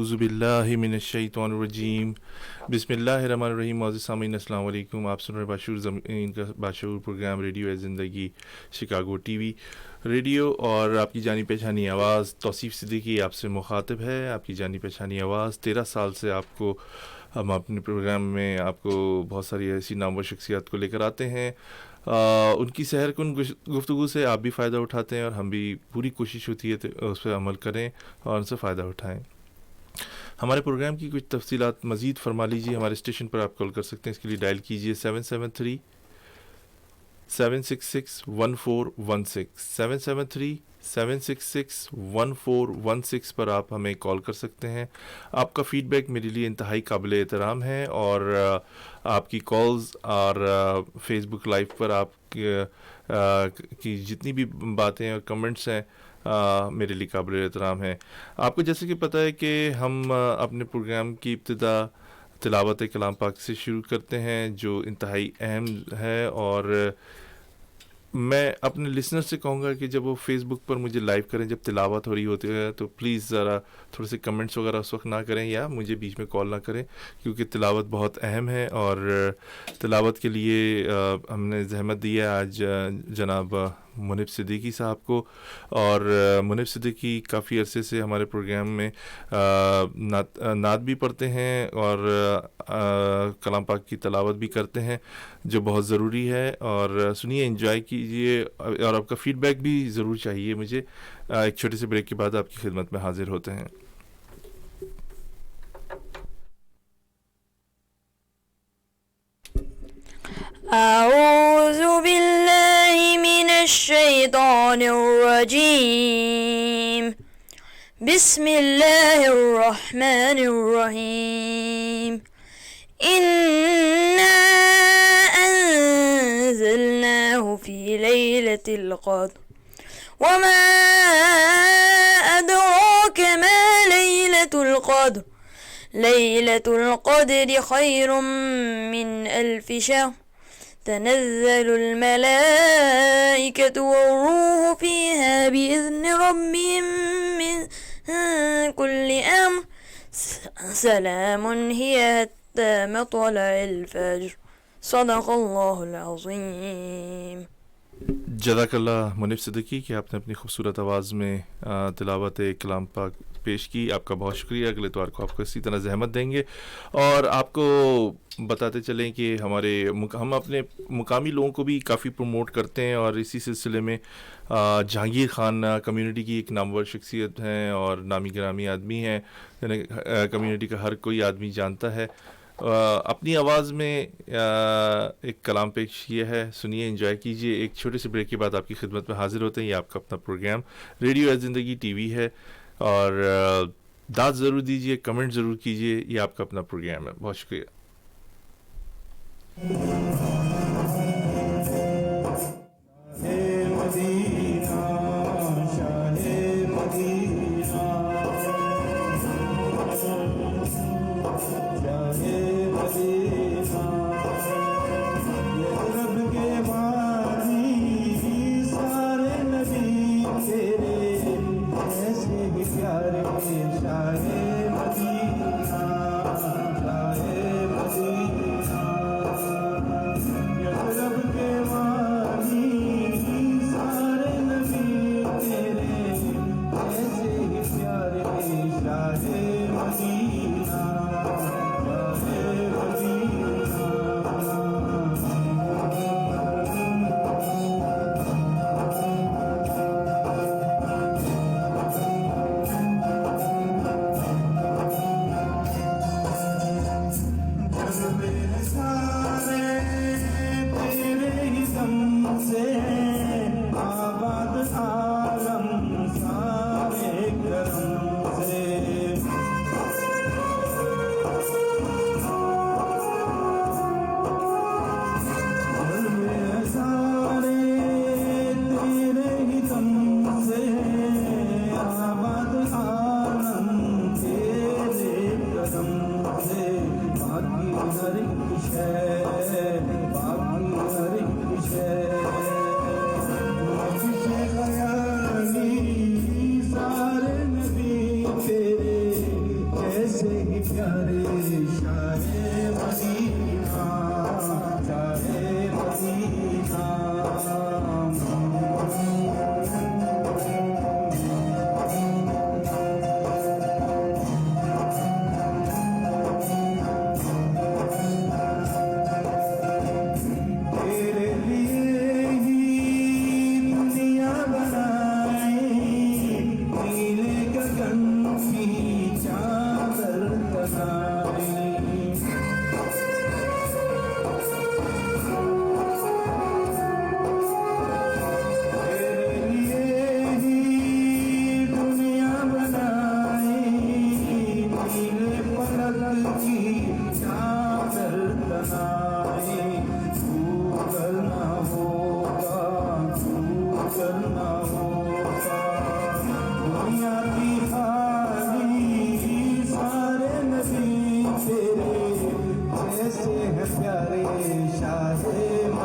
اعوذ باللہ من الشیطان الرجیم بسم اللہ الرحمن الرحیم. معزز سامعین السلام علیکم. آپ سن رہے باشعور زمین کا باشعور پروگرام ریڈیو ہے زندگی شکاگو ٹی وی ریڈیو, اور آپ کی جانی پہچانی آواز توصیف صدیقی آپ سے مخاطب ہے. آپ کی جانی پہچانی آواز 13 سال سے آپ کو ہم اپنے پروگرام میں آپ کو بہت ساری ایسی نامور شخصیات کو لے کر آتے ہیں. ان کی سحر کن گفتگو سے آپ بھی فائدہ اٹھاتے ہیں, اور ہم بھی پوری کوشش ہوتی ہے اس پہ عمل کریں اور ان سے فائدہ اٹھائیں. ہمارے پروگرام کی کچھ تفصیلات مزید فرما لیجیے. ہمارے اسٹیشن پر آپ کال کر سکتے ہیں. اس کے لیے ڈائل کیجیے 773-766-1416 773-766-1416 پر آپ ہمیں کال کر سکتے ہیں. آپ کا فیڈ بیک میرے لیے انتہائی قابل احترام ہے, اور آپ کی کالز اور فیس بک لائیو پر آپ کی جتنی بھی باتیں اور کمنٹس ہیں میرے لیے قابل احترام ہے. آپ کو جیسے کہ پتہ ہے کہ ہم اپنے پروگرام کی ابتدا تلاوت کلام پاک سے شروع کرتے ہیں, جو انتہائی اہم ہے. اور میں اپنے لسنر سے کہوں گا کہ جب وہ فیس بک پر مجھے لائیو کریں جب تلاوت ہو رہی ہوتی ہے, تو پلیز ذرا تھوڑے سے کمنٹس وغیرہ اس وقت نہ کریں, یا مجھے بیچ میں کال نہ کریں, کیونکہ تلاوت بہت اہم ہے. اور تلاوت کے لیے ہم نے زحمت دی ہے آج جناب منیب صدیقی صاحب کو. اور منیب صدیقی کافی عرصے سے ہمارے پروگرام میں نعت بھی پڑھتے ہیں اور کلام پاک کی تلاوت بھی کرتے ہیں, جو بہت ضروری ہے. اور سنیے, انجوائے کیجیے, اور آپ کا فیڈ بیک بھی ضرور چاہیے مجھے. ایک چھوٹے سے بریک کے بعد آپ کی خدمت میں حاضر ہوتے ہیں. اعوذ باللہ من الشیطان الرجیم بسم اللہ الرحمن الرحیم انا انزلناه في ليلة القدر وما ادراك ما ليلة القدر ليلة القدر خير من 1000 شهر تنزل الملائكة والروح فيها بإذن ربهم من كل أمر سلام هي حتى مطلع الفجر صدق اللہ العظیم. جزاک اللہ منیب صدیقی کہ آپ نے اپنی خوبصورت آواز میں تلاوت کلام پاک پیش کی. آپ کا بہت شکریہ. اگلے اتوار کو آپ کو اسی طرح زحمت دیں گے. اور آپ کو بتاتے چلیں کہ ہم اپنے مقامی لوگوں کو بھی کافی پروموٹ کرتے ہیں, اور اسی سلسلے میں جہانگیر خان کمیونٹی کی ایک نامور شخصیت ہیں اور نامی گرامی آدمی ہیں, یعنی کمیونٹی کا ہر کوئی آدمی جانتا ہے. اپنی آواز میں ایک کلام پیش یہ ہے, سنیے, انجوائے کیجیے. ایک چھوٹے سے بریک کے بعد آپ کی خدمت میں حاضر ہوتے ہیں. یہ آپ کا اپنا پروگرام ریڈیو ہے زندگی ٹی وی ہے, اور داد ضرور دیجیے, کمنٹ ضرور کیجیے. یہ آپ کا اپنا پروگرام ہے. بہت شکریہ.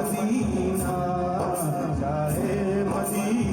مدینہ شاہ مدینہ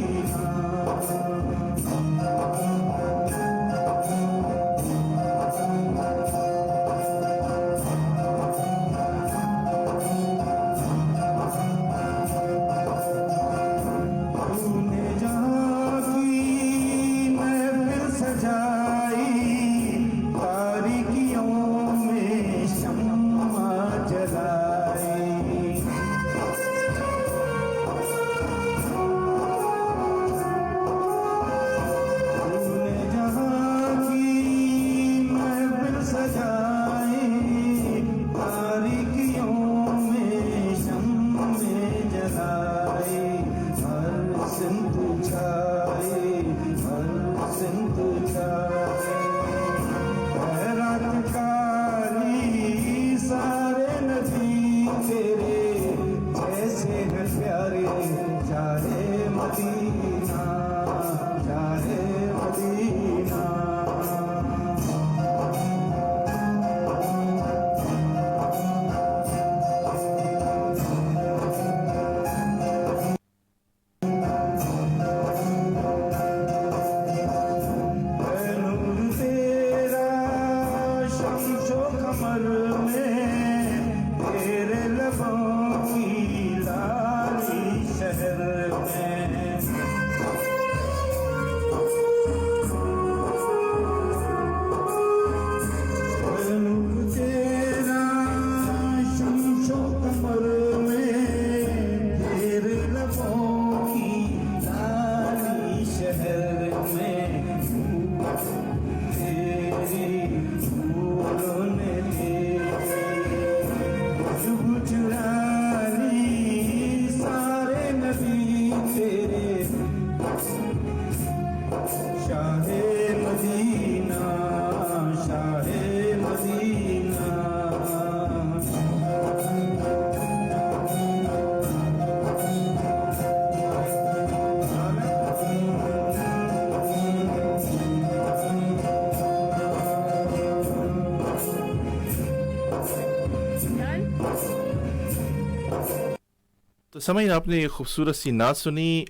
تو سمعین آپ نے یہ خوبصورت سی نعت سنی.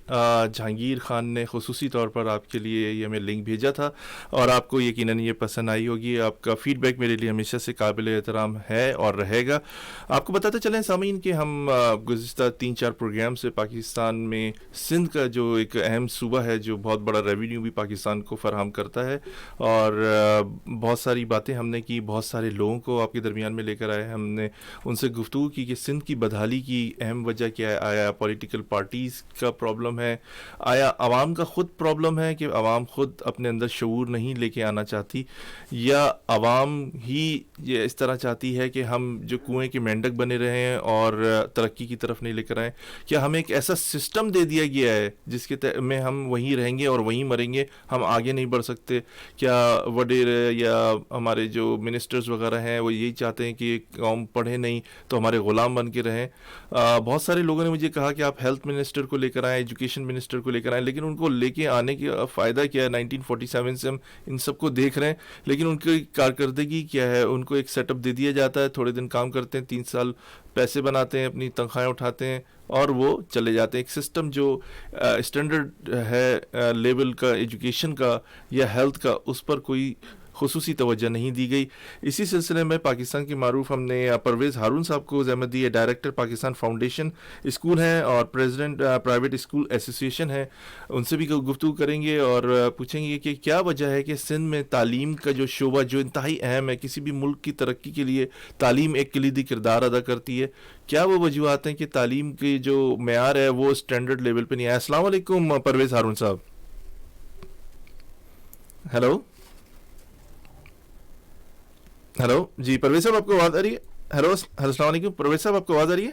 جہانگیر خان نے خصوصی طور پر آپ کے لیے یہ ہمیں لنک بھیجا تھا اور آپ کو یقیناً یہ پسند آئی ہوگی. آپ کا فیڈ بیک میرے لیے ہمیشہ سے قابل احترام ہے اور رہے گا. آپ کو بتاتے چلیں سامعین کہ ہم گزشتہ 3-4 پروگرام سے پاکستان میں سندھ کا جو ایک اہم صوبہ ہے جو بہت بڑا ریونیو بھی پاکستان کو فراہم کرتا ہے اور بہت ساری باتیں ہم نے کی, بہت سارے لوگوں کو آپ کے درمیان میں لے کر آئے. ہم نے ان سے گفتگو کی کہ سندھ کی بدحالی کی اہم وجہ کیا ہے. آیا پولیٹیکل پارٹیز کا پرابلم ہے, آیا عوام کا خود پرابلم ہے کہ عوام خود اپنے اندر شعور نہیں لے کے آنا چاہتی, یا عوام ہی یہ اس طرح چاہتی ہے کہ ہم جو کنویں کے مینڈک بنے رہیں اور ترقی کی طرف نہیں لے کر آئیں. کیا ہمیں ایک ایسا سسٹم دے دیا گیا ہے جس کے میں ہم وہیں رہیں گے اور وہیں مریں گے, ہم آگے نہیں بڑھ سکتے؟ کیا وڈیرے یا ہمارے جو منسٹرز وغیرہ ہیں وہ یہی چاہتے ہیں کہ قوم پڑھے نہیں تو ہمارے غلام بن کے رہیں؟ بہت سارے لوگوں نے مجھے کہا کہ آپ ہیلتھ منسٹر کو لے کر آئیں, ایجوکیشن منسٹر کو لے کر آئیں, لیکن ان کو لے کے آنے کا فائدہ کیا ہے؟ 1947 سے ہم ان سب کو دیکھ رہے ہیں, لیکن ان کی کارکردگی کیا ہے؟ ان کو ایک سیٹ اپ دے دیا جاتا ہے, تھوڑے دن کام کرتے ہیں, 3 سال پیسے بناتے ہیں, اپنی تنخواہیں اٹھاتے ہیں اور وہ چلے جاتے ہیں. ایک سسٹم جو اسٹینڈرڈ ہے لیول کا ایجوکیشن کا یا ہیلتھ کا, اس پر کوئی خصوصی توجہ نہیں دی گئی. اسی سلسلے میں پاکستان کے معروف ہم نے پرویز ہارون صاحب کو زحمت دی ہے, ڈائریکٹر پاکستان فاؤنڈیشن اسکول ہیں اور پریزیڈنٹ پرائیویٹ اسکول ایسوسیشن ہے. ان سے بھی گفتگو کریں گے اور پوچھیں گے کہ کیا وجہ ہے کہ سندھ میں تعلیم کا جو شعبہ جو انتہائی اہم ہے, کسی بھی ملک کی ترقی کے لیے تعلیم ایک کلیدی کردار ادا کرتی ہے, کیا وہ وجوہات ہیں کہ تعلیم کی جو معیار ہے وہ اسٹینڈرڈ لیول پہ نہیں ہے؟ السلام علیکم پرویز ہارون صاحب. ہیلو ہیلو جی پرویز صاحب آپ کو آواز آ رہی ہے؟ ہیلو السلام علیکم پرویز صاحب, آپ کو آواز آ رہی ہے؟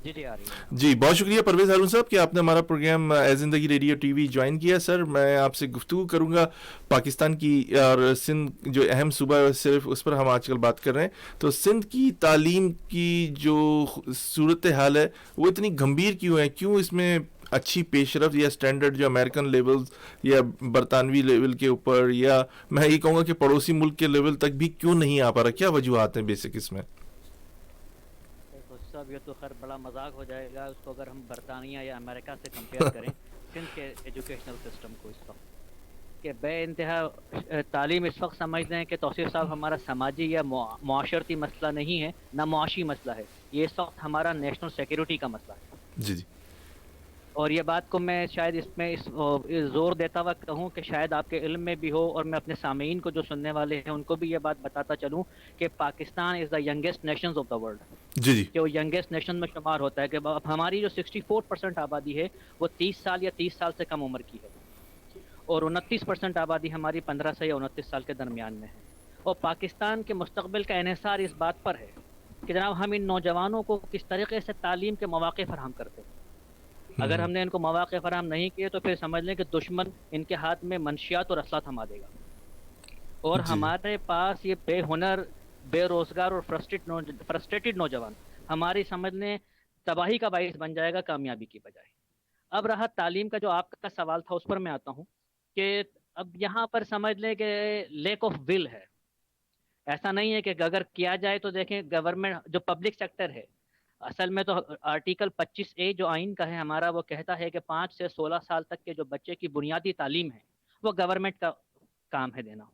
جی آ رہی ہے. جی بہت شکریہ پرویز ہارون صاحب کہ آپ نے ہمارا پروگرام اے زندگی ریڈیو ٹی وی جوائن کیا. سر میں آپ سے گفتگو کروں گا پاکستان کی اور سندھ جو اہم صوبہ ہے صرف اس پر ہم آج کل بات کر رہے ہیں. تو سندھ کی تعلیم کی جو صورت حال ہے وہ اتنی گمبھیر کیوں ہے؟ کیوں اس میں اچھی پیش رفت یا اسٹینڈرڈ جو امریکن لیول یا برطانوی لیول کے اوپر, یا میں یہ کہوں گا کہ پڑوسی ملک کے لیول تک بھی کیوں نہیں آ پا رہا؟ کیا وجوہات ہیں بیسک اس میں؟ صاحب یہ تو خیر بڑا مذاق ہو جائے گا اس کو اگر ہم برطانیہ یا امریکہ سے کمپیئر کریں سندھ کے ایجوکیشنل سسٹم کو اس وقت کہ بے انتہا تعلیم اس وقت سمجھتے ہیں کہ توصیف صاحب ہمارا سماجی یا معاشرتی مسئلہ نہیں ہے نہ معاشی مسئلہ ہے, یہ اس وقت ہمارا نیشنل سیکیورٹی کا مسئلہ ہے. جی جی اور یہ بات کو میں شاید اس میں زور دیتا ہوا کہوں کہ شاید آپ کے علم میں بھی ہو, اور میں اپنے سامعین کو جو سننے والے ہیں ان کو بھی یہ بات بتاتا چلوں کہ Pakistan is the youngest nations of the world. جی جی کہ وہ ینگیسٹ نیشن میں شمار ہوتا ہے کہ ہماری جو 64% آبادی ہے وہ 30 سال یا 30 سال سے کم عمر کی ہے, اور 29% آبادی ہماری 15 سے یا 29 سال کے درمیان میں ہے. اور پاکستان کے مستقبل کا انحصار اس بات پر ہے کہ جناب ہم ان نوجوانوں کو کس طریقے سے تعلیم کے مواقع فراہم کرتے ہیں. اگر ہم نے ان کو مواقع فراہم نہیں کیے تو پھر سمجھ لیں کہ دشمن ان کے ہاتھ میں منشیات اور اسلحہ تھما دے گا, اور ہمارے پاس یہ بے ہنر, بے روزگار اور فرسٹریٹڈ نوجوان ہماری سمجھ لیں تباہی کا باعث بن جائے گا کامیابی کی بجائے. اب رہا تعلیم کا جو آپ کا سوال تھا اس پر میں آتا ہوں کہ اب یہاں پر سمجھ لیں کہ لیک آف ول ہے. ایسا نہیں ہے کہ اگر کیا جائے تو دیکھیں گورنمنٹ جو پبلک سیکٹر ہے, اصل میں تو آرٹیکل 25A جو آئین کا ہے ہمارا وہ کہتا ہے کہ 5 سے 16 سال تک کے جو بچے کی بنیادی تعلیم ہے وہ گورنمنٹ کا کام ہے دینا,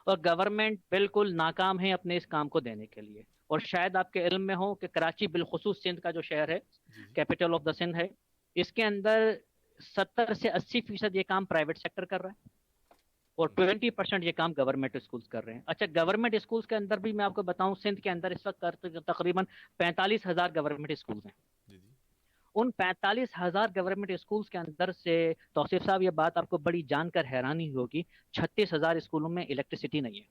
اور گورنمنٹ بالکل ناکام ہے اپنے اس کام کو دینے کے لیے. اور شاید آپ کے علم میں ہو کہ کراچی بالخصوص سندھ کا جو شہر ہے, کیپٹل آف دا سندھ ہے, اس کے اندر 70 سے 80% یہ کام پرائیویٹ سیکٹر کر رہا ہے اور 20% یہ کام گورنمنٹ اسکولز کر رہے ہیں. اچھا گورنمنٹ اسکولز کے اندر بھی میں آپ کو بتاؤں سندھ کے اندر اس وقت تقریباً 45,000 گورنمنٹ اسکولز ہیں. ان 45,000 گورنمنٹ اسکولز کے اندر سے توصیف صاحب یہ بات آپ کو بڑی جان کر حیرانی ہوگی 36,000 اسکولوں میں الیکٹریسٹی نہیں ہے.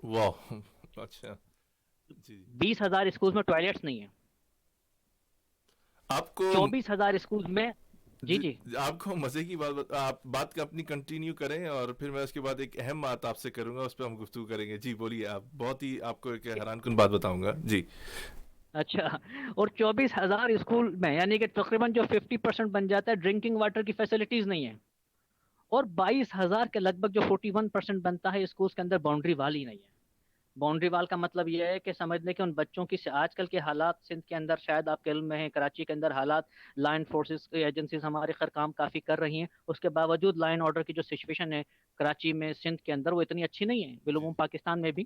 واہ اچھا. 20,000 اسکولز میں ٹوائلٹس نہیں ہیں. آپ کو 24,000 اسکولز میں جی جی آپ کو مزے کی بات آپ بات اپنی کنٹینیو کریں اور پھر میں اس کے بعد ایک اہم بات آپ سے کروں گا, اس پہ ہم گفتگو کریں گے. جی بولیے, آپ بہت ہی آپ کو ایک حیران کن بات بتاؤں گا. جی اچھا, اور 24,000 اسکول میں یعنی کہ تقریباً جو 50% بن جاتا ہے ڈرنکنگ واٹر کی فیسلٹیز نہیں ہیں, اور 22,000 کے لگ بھگ جو 41% بنتا ہے اسکولز کے اندر باؤنڈری وال ہی نہیں ہے. باؤنڈری وال کا مطلب یہ ہے کہ سمجھ لیں کہ ان بچوں کی آج کل کے حالات سندھ کے اندر شاید آپ کے علم میں ہیں, کراچی کے اندر حالات لائن فورسز ایجنسیز ہمارے خیر کام کافی کر رہی ہیں, اس کے باوجود لائن آرڈر کی جو سچویشن ہے کراچی میں سندھ کے اندر وہ اتنی اچھی نہیں ہے, بالعموم پاکستان میں بھی.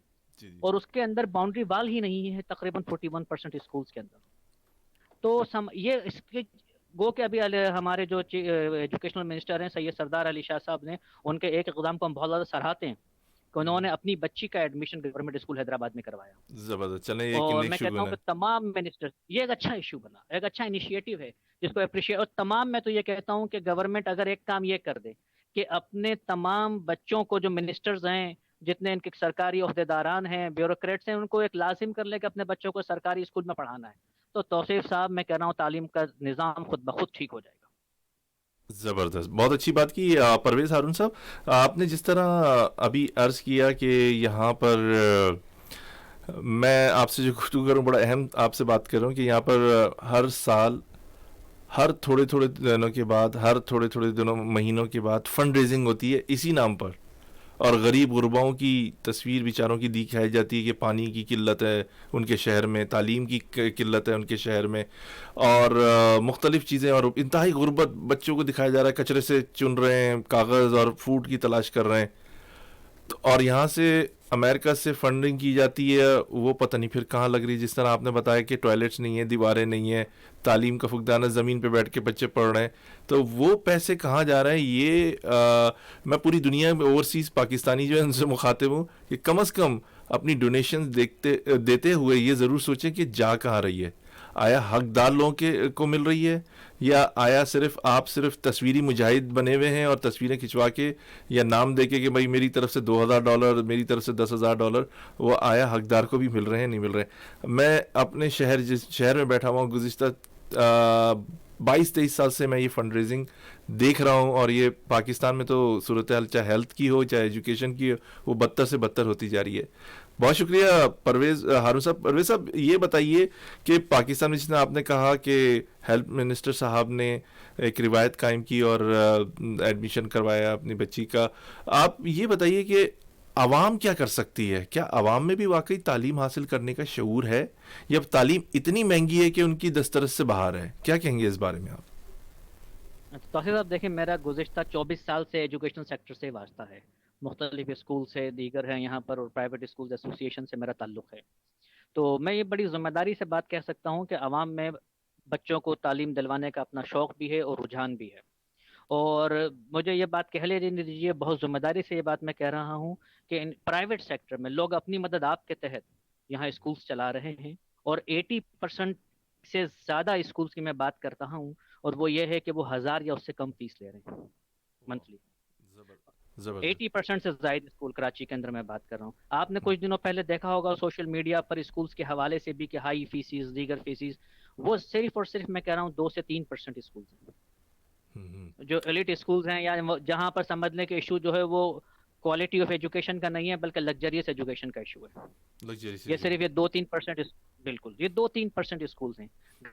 اور اس کے اندر باؤنڈری وال ہی نہیں ہے تقریباً 41% اسکولز کے اندر. تو یہ اس کے گو کہ ابھی ہمارے جو ایجوکیشنل منسٹر ہیں سید سردار علی شاہ صاحب نے ان کے ایک اقدام کو ہم بہت زیادہ سراہتے ہیں کہ انہوں نے اپنی بچی کا ایڈمیشن گورنمنٹ اسکول حیدرآباد میں کروایا. زبردست. چلیں اور میں کہتا ہوں کہ تمام منسٹر یہ ایک اچھا ایشو بنا, ایک اچھا انیشیٹو ہے جس کو اپریشیٹ. اور تمام میں تو یہ کہتا ہوں کہ گورنمنٹ اگر ایک کام یہ کر دے کہ اپنے تمام بچوں کو جو منسٹرز ہیں جتنے ان کے سرکاری عہدیداران ہیں بیوروکریٹس ہیں ان کو ایک لازم کر لے کہ اپنے بچوں کو سرکاری اسکول میں پڑھانا ہے, تو توصیف صاحب میں کہہ رہا ہوں تعلیم کا نظام خود بخود ٹھیک ہو جائے گا. زبردست, بہت اچھی بات کی پرویز ہارون صاحب. آپ نے جس طرح ابھی عرض کیا کہ یہاں پر میں آپ سے جو گفتگو کروں بڑا اہم آپ سے بات کر رہا ہوں کہ یہاں پر ہر سال ہر تھوڑے تھوڑے دنوں کے بعد ہر تھوڑے تھوڑے دنوں مہینوں کے بعد فنڈ ریزنگ ہوتی ہے اسی نام پر, اور غریب غرباؤں کی تصویر بیچاروں کی دکھائی جاتی ہے کہ پانی کی قلت ہے ان کے شہر میں, تعلیم کی قلت ہے ان کے شہر میں, اور مختلف چیزیں, اور انتہائی غربت بچوں کو دکھایا جا رہا ہے, کچرے سے چن رہے ہیں, کاغذ اور فوڈ کی تلاش کر رہے ہیں. اور یہاں سے امریکہ سے فنڈنگ کی جاتی ہے, وہ پتہ نہیں پھر کہاں لگ رہی ہے. جس طرح آپ نے بتایا کہ ٹوائلٹس نہیں ہیں, دیواریں نہیں ہیں, تعلیم کا فقدان ہے, زمین پہ بیٹھ کے بچے پڑھ رہے ہیں, تو وہ پیسے کہاں جا رہے ہیں. یہ میں پوری دنیا میں اوورسیز پاکستانی جو ہے ان سے مخاطب ہوں کہ کم از کم اپنی ڈونیشنز دیتے ہوئے یہ ضرور سوچیں کہ جا کہاں رہی ہے. آیا حقدار لوگوں کو مل رہی ہے, یا آیا صرف تصویری مجاہد بنے ہوئے ہیں اور تصویریں کھنچوا کے یا نام دے کے کہ بھائی میری طرف سے $2,000 میری طرف سے $10,000, وہ آیا حقدار کو بھی مل رہے ہیں نہیں مل رہے ہیں. میں اپنے جس شہر میں بیٹھا ہوا ہوں گزشتہ 22-23 سال سے میں یہ فنڈ ریزنگ دیکھ رہا ہوں, اور یہ پاکستان میں تو صورتحال چاہے ہیلتھ کی ہو چاہے ایجوکیشن کی ہو وہ بدتر سے بدتر ہوتی جا رہی ہے. بہت شکریہ پرویز ہارون صاحب. پرویز صاحب یہ بتائیے کہ پاکستان میں جس نے آپ نے کہا کہ ہیلتھ منسٹر صاحب نے ایک روایت قائم کی اور ایڈمیشن کروایا اپنی بچی کا, آپ یہ بتائیے کہ عوام کیا کر سکتی ہے؟ کیا عوام میں بھی واقعی تعلیم حاصل کرنے کا شعور ہے، یا تعلیم اتنی مہنگی ہے کہ ان کی دسترس سے باہر ہے؟ کیا کہیں گے اس بارے میں آپ؟ توحید صاحب دیکھیں، میرا گزشتہ 24 سال سے ایجوکیشنل سیکٹر سے واسطہ ہے، مختلف اسکول سے، دیگر ہیں یہاں پر، اور پرائیویٹ اسکولز ایسوسی ایشن سے میرا تعلق ہے. تو میں یہ بڑی ذمہ داری سے بات کہہ سکتا ہوں کہ عوام میں بچوں کو تعلیم دلوانے کا اپنا شوق بھی ہے اور رجحان بھی ہے. اور مجھے یہ بات کہہ لینے دیجیے، بہت ذمہ داری سے یہ بات میں کہہ رہا ہوں کہ پرائیویٹ سیکٹر میں لوگ اپنی مدد آپ کے تحت یہاں اسکولز چلا رہے ہیں، اور 80% سے زیادہ اسکولز کی میں بات کرتا ہوں، اور وہ یہ ہے کہ وہ 1000 یا اس سے کم فیس لے رہے ہیں منتھلی. زبردست. 80% سے زائد اسکول کراچی کے اندر میں بات کر رہا ہوں. آپ نے کچھ دنوں پہلے دیکھا ہوگا سوشل میڈیا پر اسکولز کے حوالے سے بھی کہ ہائی فیسز، دیگر فیسز، وہ صرف اور صرف میں کہہ رہا ہوں 2 سے 3% اسکولز ہیں جو ایلیٹ اسکولز ہیں، یا جہاں پر سمجھ لیں کہ ایشو جو ہے وہ کوالٹی آف ایجوکیشن کا نہیں ہے بلکہ لگژریس ایجوکیشن کا ایشو ہے. یہ صرف یہ 2-3%، بالکل یہ 2-3% اسکولز ہیں.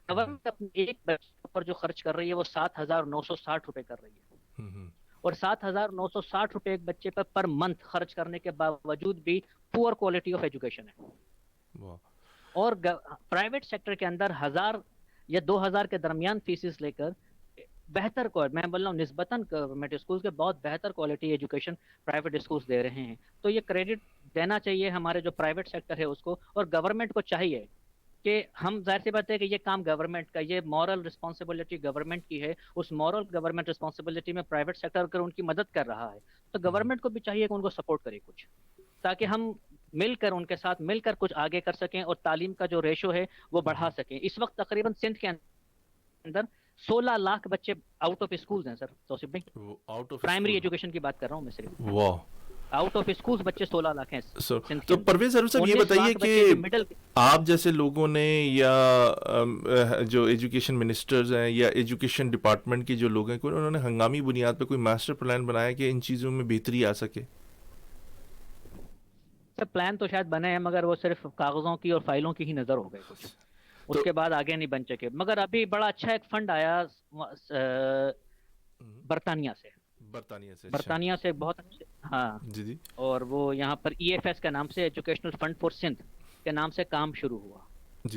گورنمنٹ اپنے ایک بچے پر جو خرچ کر رہی ہے وہ 7,960 روپے کر رہی ہے، اور 7,960 روپے ایک بچے پر منتھ خرچ کرنے کے باوجود بھی پور کوالٹی آف ایجوکیشن ہے. اور پرائیویٹ سیکٹر کے اندر 1000 یا 2000 کے درمیان فیسز لے کر بہتر میں بول رہا ہوں نسبتاً گورنمنٹ اسکول کے بہت بہتر کوالٹی ایجوکیشن پرائیویٹ اسکولز دے رہے ہیں. تو یہ کریڈٹ دینا چاہیے ہمارے جو پرائیویٹ سیکٹر ہے اس کو، اور گورنمنٹ کو چاہیے کہ ہم، ظاہر سی بات ہے کہ یہ کام گورنمنٹ کا، یہ مورل رسپانسبلٹی گورنمنٹ کی ہے. اس مورل گورنمنٹ رسپانسبلٹی میں پرائیویٹ سیکٹر اگر ان کی مدد کر رہا ہے تو گورنمنٹ کو بھی چاہیے کہ ان کو سپورٹ کرے کچھ، تاکہ ہم مل کر ان کے ساتھ مل کر کچھ آگے کر سکیں اور تعلیم کا جو ریشو ہے وہ بڑھا سکیں. اس وقت تقریباً سندھ کے اندر 16 لاکھ بچے آؤٹ آف اسکولز ہیں سر توصیف بھائی، پرائمری ایجوکیشن کی بات کر رہا ہوں میں صرف. واہ. آؤٹ آف اسکولز بچے 16 لاکھ ہیں سندھ کے تو اندر. پرویز ضرور صاحب یہ 19 بتائیے لاکھ بچے جو مڈل، کہ آپ جیسے لوگوں نے، یا جو ایجوکیشن منسٹرز ہیں یا ایجوکیشن ڈپارٹمنٹ کے جو لوگ ہیں، کوئی انہوں نے ہنگامی بنیاد پہ کوئی ماسٹر پلان بنایا کہ ان چیزوں میں بہتری آ سکے؟ سر پلان تو شاید بنے ہیں مگر وہ صرف کاغذوں کی اور فائلوں کی ہی نظر ہو گئے کچھ، اس کے بعد آگے نہیں بن سکے. مگر ابھی بڑا اچھا ایک فنڈ آیا برطانیہ سے، برطانیہ سے بہت اچھے، ہاں جی. اور وہ یہاں پر ای ایف ایس کے نام سے، ایجوکیشنل فنڈ فار سندھ کے نام سے کام شروع ہوا.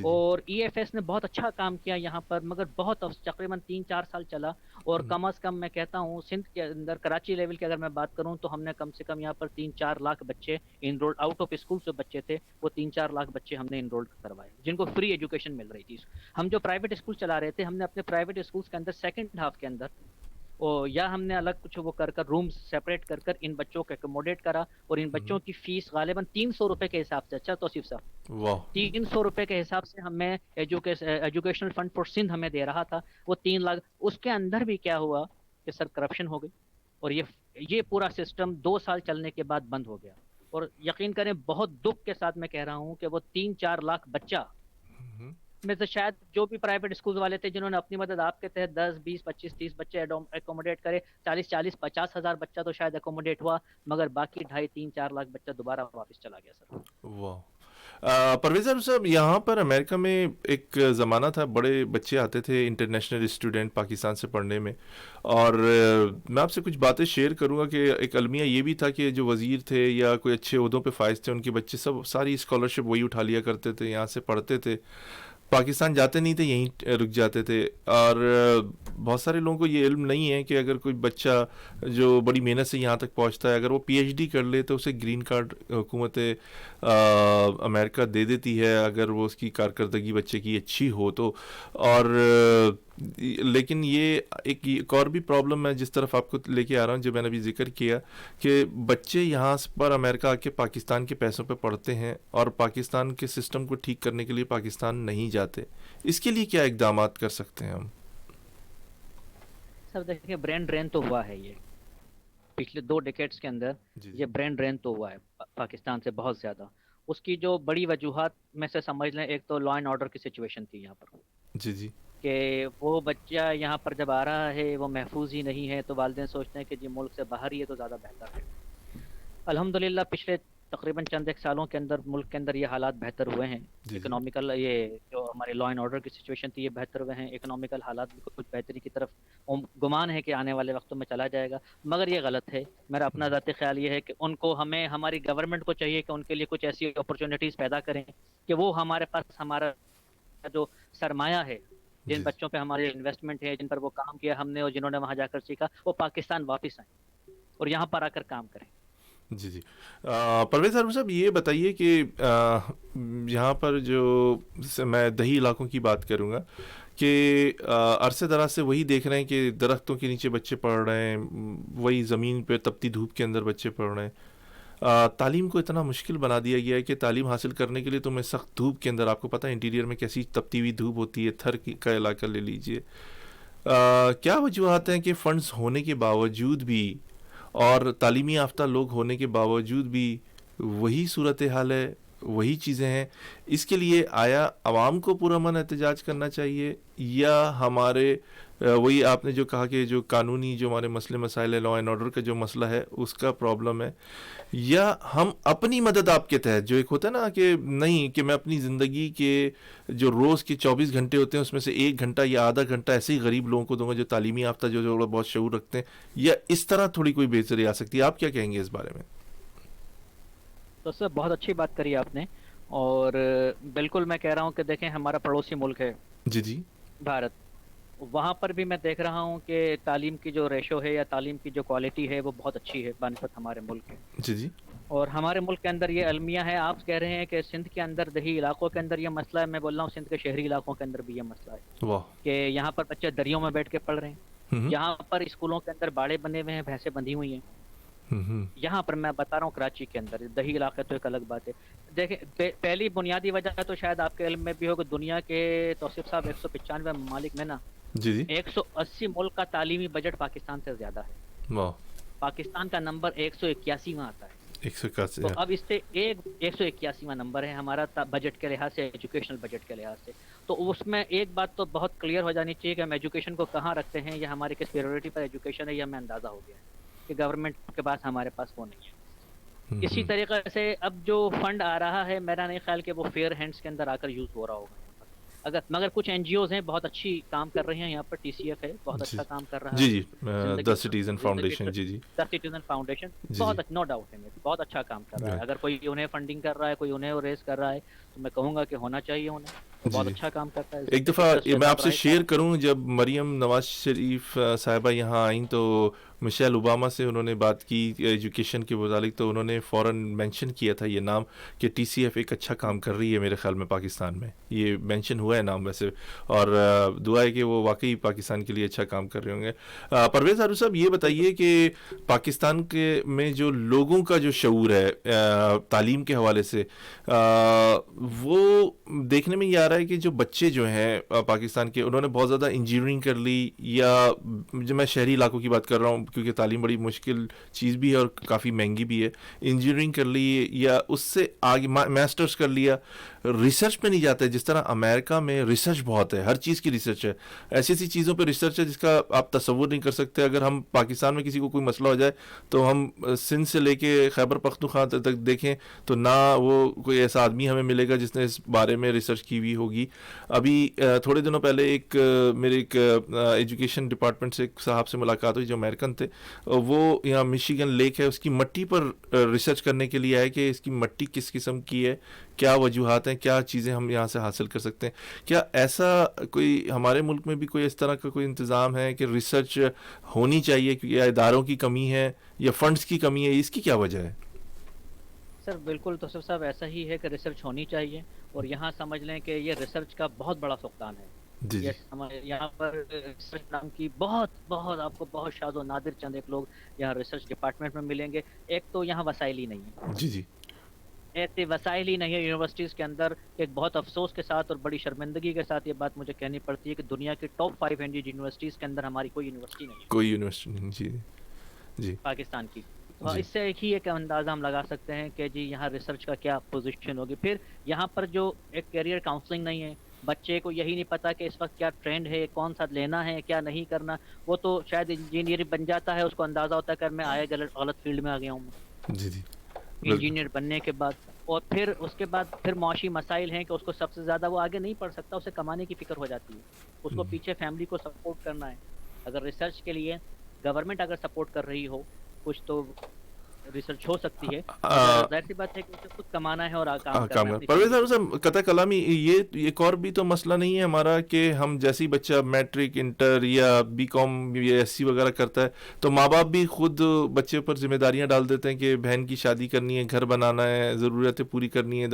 اور ای ایف ایس نے بہت اچھا کام کیا یہاں پر، مگر بہت تقریباً 3-4 سال چلا. اور کم از کم میں کہتا ہوں سندھ کے اندر، کراچی لیول کی اگر میں بات کروں تو ہم نے کم سے کم یہاں پر 3-4 لاکھ بچے انرول، آؤٹ آف اسکول جو بچے تھے وہ 3-4 لاکھ بچے ہم نے انرول کروائے جن کو فری ایجوکیشن مل رہی تھی. ہم جو پرائیویٹ اسکول چلا رہے تھے، ہم نے اپنے پرائیویٹ اسکولس کے اندر سیکنڈ ہاف کے اندر یا ہم نے الگ کچھ وہ کر رومز سیپریٹ کر ان بچوں کو ایکوموڈیٹ کرا، اور ان بچوں کی فیس غالباً 300 روپے کے حساب سے، اچھا توصیف صاحب 300 روپے کے حساب سے ہمیں ایجوکیشنل فنڈ فار سندھ ہمیں دے رہا تھا، وہ 3 لاکھ. اس کے اندر بھی کیا ہوا کہ سر کرپشن ہو گئی، اور یہ پورا سسٹم 2 سال چلنے کے بعد بند ہو گیا. اور یقین کریں بہت دکھ کے ساتھ میں کہہ رہا ہوں کہ وہ 3-4 لاکھ بچہ میں سے شاید جو بھی پرائیویٹ اسکول والے تھے جنہوں نے اپنی مدد آپ کے تحت 10, 20, 25, 30 بچے ایکوموڈیٹ کرے، 40 ہزار بچہ تو شاید ایکوموڈیٹ ہوا، مگر باقی 2.5-3-4 لاکھ بچہ دوبارہ واپس چلا گیا سر. واہ. پرویز صاحب، یہاں پر امریکہ میں ایک زمانہ تھا، بڑے بچے آتے تھے انٹرنیشنل اسٹوڈنٹ پاکستان سے پڑھنے میں، اور میں آپ سے کچھ باتیں شیئر کروں گا کہ ایک المیہ یہ بھی تھا کہ جو وزیر تھے یا کوئی اچھے عہدوں پہ فائز تھے، ان کے بچے ساری اسکالرشپ وہی اٹھا لیا کرتے تھے، یہاں سے پڑھتے تھے، پاکستان جاتے نہیں تھے، یہیں رک جاتے تھے. اور بہت سارے لوگوں کو یہ علم نہیں ہے کہ اگر کوئی بچہ جو بڑی محنت سے یہاں تک پہنچتا ہے، اگر وہ پی ایچ ڈی کر لے تو اسے گرین کارڈ حکومت امریکہ دے دیتی ہے اگر وہ اس کی کارکردگی بچے کی اچھی ہو تو. اور لیکن یہ ایک اور بھی پرابلم ہے جس طرف آپ کو لے کے آ رہا ہوں، جو میں نے ابھی ذکر کیا کہ بچے یہاں پر امریکہ آ کے پاکستان کے پیسوں پہ پڑھتے ہیں اور پاکستان کے سسٹم کو ٹھیک کرنے کے لیے پاکستان نہیں جاتے. اس کے لیے کیا اقدامات کر سکتے ہیں ہم؟ سر دیکھیں برین ڈرین تو ہوا ہے، یہ پچھلے 2 ڈیکیڈز کے اندر یہ برین ڈرین تو ہوا ہے پاکستان سے بہت زیادہ. اس کی جو بڑی وجوہات میں سے سمجھ لیں، ایک تو لا اینڈ آرڈر کی سچویشن تھی یہاں پر، جی کہ وہ بچہ یہاں پر جب آ رہا ہے وہ محفوظ ہی نہیں ہے، تو والدین سوچتے ہیں کہ جی ملک سے باہر ہی ہے تو زیادہ بہتر ہے. الحمدللہ پچھلے تقریباً چند ایک سالوں کے اندر ملک کے اندر یہ حالات بہتر ہوئے ہیں. جی اکنامیکل یہ جو ہمارے لا اینڈ آرڈر کی سچویشن تھی یہ بہتر ہوئے ہیں. اکنامیکل حالات بھی کچھ بہتری کی طرف گمان ہے کہ آنے والے وقتوں میں چلا جائے گا. مگر یہ غلط ہے. میرا اپنا ذاتی خیال یہ ہے کہ ان کو ہماری گورنمنٹ کو چاہیے کہ ان کے لیے کچھ ایسی اپرچونیٹیز پیدا کریں کہ وہ ہمارے پاس ہمارا جو سرمایہ ہے، جن بچوں پہ ہمارے انویسٹمنٹ ہے، جن پر وہ کام کیا ہم نے اور جنہوں نے وہاں جا کر سیکھا، وہ پاکستان واپس آئیں اور یہاں پر آ کر کام کریں. جی پرویز عرب صاحب یہ بتائیے کہ یہاں پر جو میں دیہی علاقوں کی بات کروں گا کہ عرصے دراز سے وہی دیکھ رہے ہیں کہ درختوں کے نیچے بچے پڑھ رہے ہیں، وہی زمین پہ تپتی دھوپ کے اندر بچے پڑھ رہے ہیں. تعلیم کو اتنا مشکل بنا دیا گیا ہے کہ تعلیم حاصل کرنے کے لیے تمہیں سخت دھوپ کے اندر، آپ کو پتہ ہے انٹیریئر میں کیسی تپتی ہوئی دھوپ ہوتی ہے، تھر کا علاقہ لے لیجئے. کیا وجوہات ہیں کہ فنڈز ہونے کے باوجود بھی اور تعلیمی یافتہ لوگ ہونے کے باوجود بھی وہی صورتحال ہے، وہی چیزیں ہیں؟ اس کے لیے آیا عوام کو پرامن احتجاج کرنا چاہیے، یا ہمارے وہی آپ نے جو کہا کہ جو قانونی جو ہمارے مسئلے مسائل ہے، لا اینڈ آرڈر کا جو مسئلہ ہے اس کا پرابلم ہے، یا ہم اپنی مدد آپ کے تحت جو ایک ہوتا ہے نا کہ نہیں کہ میں اپنی زندگی کے جو روز کے 24 گھنٹے ہوتے ہیں اس میں سے 1 گھنٹہ یا آدھا گھنٹہ ایسے ہی غریب لوگوں کو دوں گا جو تعلیمی یافتہ جو بہت شعور رکھتے ہیں، یا اس طرح تھوڑی کوئی بہتری آ سکتی ہے؟ آپ کیا کہیں گے اس بارے میں؟ تو سر بہت اچھی بات کری آپ نے، اور بالکل میں کہہ رہا ہوں کہ دیکھیں ہمارا پڑوسی ملک ہے جی بھارت، وہاں پر بھی میں دیکھ رہا ہوں کہ تعلیم کی جو ریشو ہے یا تعلیم کی جو کوالٹی ہے وہ بہت اچھی ہے بنسبت ہمارے ملک کے. جی اور ہمارے ملک کے اندر یہ المیہ ہے. آپ کہہ رہے ہیں کہ سندھ کے اندر دیہی علاقوں کے اندر یہ مسئلہ ہے، میں بول رہا ہوں سندھ کے شہری علاقوں کے اندر بھی یہ مسئلہ ہے واہ. کہ یہاں پر بچے دریوں میں بیٹھ کے پڑھ رہے ہیں، یہاں پر اسکولوں کے اندر باڑے بنے ہوئے ہیں، بھینسیں بندھی ہوئی ہیں. یہاں پر میں بتا رہا ہوں کراچی کے اندر، دیہی علاقے تو ایک الگ بات ہے. دیکھیں پہلی بنیادی وجہ تو شاید آپ کے علم میں بھی ہو کہ دنیا کے توصیف صاحب 195 ممالک میں نا جی 180 ملک کا تعلیمی بجٹ پاکستان سے زیادہ ہے. واہ. پاکستان کا نمبر 181واں آتا ہے. 181. تو اب اس سے 181واں نمبر ہے ہمارا بجٹ کے لحاظ سے، ایجوکیشنل بجٹ کے لحاظ سے. تو اس میں ایک بات تو بہت کلیئر ہو جانی چاہیے کہ ہم ایجوکیشن کو کہاں رکھتے ہیں، یا ہماری کس پریورٹی پر ایجوکیشن ہے، یہ ہمیں اندازہ ہو گیا ہے کہ گورنمنٹ کے پاس ہمارے پاس وہ نہیں ہے. اسی طریقے سے اب جو فنڈ آ رہا ہے میرا نہیں خیال کہ وہ فیئر ہینڈز کے اندر آ کر یوز ہو رہا ہوگا. مگر کچھ این جی اوز ہیں بہت اچھی کام کر رہی ہیں. یہاں پر ٹی سی ایف ہے بہت اچھا کام کر رہا ہے. جی the Citizen Foundation. The Citizen Foundation بہت نو ڈاؤٹ ہے، بہت اچھا کام کر رہا ہے. اگر کوئی انہیں فنڈنگ کر رہا ہے، کوئی انہیں ریز کر رہا ہے، تو میں کہوں گا کہ ہونا چاہیے انہیں. بہت اچھا کام کرتا ہے. ایک دفعہ میں آپ سے شیئر کروں، جب مریم نواز شریف صاحبہ یہاں آئیں تو مشیل اوباما سے انہوں نے بات کی ایجوکیشن کے متعلق، تو انہوں نے فوراً مینشن کیا تھا یہ نام کہ ٹی سی ایف ایک اچھا کام کر رہی ہے. میرے خیال میں پاکستان میں یہ مینشن ہوا ہے نام ویسے، اور دعا ہے کہ وہ واقعی پاکستان کے لیے اچھا کام کر رہے ہوں گے. پرویز عارف صاحب یہ بتائیے کہ پاکستان کے میں جو لوگوں کا جو شعور ہے تعلیم کے حوالے سے، وہ دیکھنے میں یہ آ رہا ہے کہ جو بچے جو ہیں پاکستان کے، انہوں نے بہت زیادہ انجینئرنگ کر لی، یا جو میں شہری علاقوں کی بات کر رہا ہوں کیونکہ تعلیم بڑی مشکل چیز بھی ہے اور کافی مہنگی بھی ہے، انجینئرنگ کر لی یا اس سے آگے ماسٹرز کر لیا، ریسرچ پہ نہیں جاتا ہے. جس طرح امریکہ میں ریسرچ بہت ہے، ہر چیز کی ریسرچ ہے، ایسی ایسی چیزوں پہ ریسرچ ہے جس کا آپ تصور نہیں کر سکتے. اگر ہم پاکستان میں کسی کو کوئی مسئلہ ہو جائے تو ہم سندھ سے لے کے خیبر پختونخوا تک دیکھیں تو نہ وہ کوئی ایسا آدمی ہمیں ملے گا جس نے اس بارے میں ریسرچ کی ہوئی ہوگی. ابھی تھوڑے دنوں پہلے میرے ایک ایجوکیشن ڈپارٹمنٹ سے ایک صاحب سے ملاقات ہوئی جو امریکن تھے. وہ یہاں مشیگن لیک ہے اس کی مٹی پر ریسرچ کرنے کے لیے آئے کہ اس کی مٹی کس قسم کی ہے، کیا وجوہات ہیں، کیا چیزیں ہم یہاں سے حاصل کر سکتے ہیں. کیا ایسا کوئی ہمارے ملک میں بھی کوئی اس طرح کا کوئی انتظام ہے کہ ریسرچ ہونی چاہیے، یا اداروں کی کمی ہے یا فنڈز کی کمی ہے؟ اس کی کیا وجہ ہے؟ سر بالکل توصیف صاحب ایسا ہی ہے کہ ریسرچ ہونی چاہیے، اور یہاں سمجھ لیں کہ یہ ریسرچ کا بہت بڑا فقدان ہے. جی یہاں پر ریسرچ نام کی بہت آپ کو بہت شاذ و نادر چند ایک لوگ یہاں ریسرچ ڈپارٹمنٹ میں ملیں گے. ایک تو یہاں وسائل ہی نہیں ہے. جی ایسے وسائل ہی نہیں ہے یونیورسٹیز کے اندر. ایک بہت افسوس کے ساتھ اور بڑی شرمندگی کے ساتھ یہ بات مجھے کہنی پڑتی ہے کہ دنیا کی ٹاپ 500 یونیورسٹیز کے اندر ہماری کوئی یونیورسٹی نہیں ہے. کوئی یونیورسٹی نہیں. جی پاکستان کی. اس سے ایک ہی ایک اندازہ ہم لگا سکتے ہیں کہ جی یہاں ریسرچ کا کیا پوزیشن ہوگی. پھر یہاں پر جو ایک کیریئر کاؤنسلنگ نہیں ہے، بچے کو یہی نہیں پتا کہ اس وقت کیا ٹرینڈ ہے، کون سا لینا ہے، کیا نہیں کرنا. وہ تو شاید انجینئر بن جاتا ہے، اس کو اندازہ ہوتا ہے کہ میں آئے غلط فیلڈ میں آ گیا ہوں. جی انجینئر بننے کے بعد. اور پھر اس کے بعد پھر معاشی مسائل ہیں کہ اس کو سب سے زیادہ وہ آگے نہیں پڑھ سکتا, اسے کمانے کی فکر ہو جاتی ہے, اس کو پیچھے فیملی کو سپورٹ کرنا ہے. اگر ریسرچ کے لیے گورنمنٹ اگر سپورٹ کر رہی ہو کچھ تو ریسرچ ہو سکتی ہے. ظاہر سی بات ہے کہ اسے خود کمانا ہے اور کام کرنا ہے. پرویز صاحب قطع کلامی یہ ایک اور بھی تو مسئلہ نہیں ہے ہمارا کہ ہم جیسے ہی بچہ میٹرک انٹر یا بی کام یا ایس سی وغیرہ کرتا ہے تو ماں باپ بھی خود بچے پر ذمہ داریاں ڈال دیتے ہیں کہ بہن کی شادی کرنی ہے, گھر بنانا ہے, ضرورتیں پوری کرنی ہے,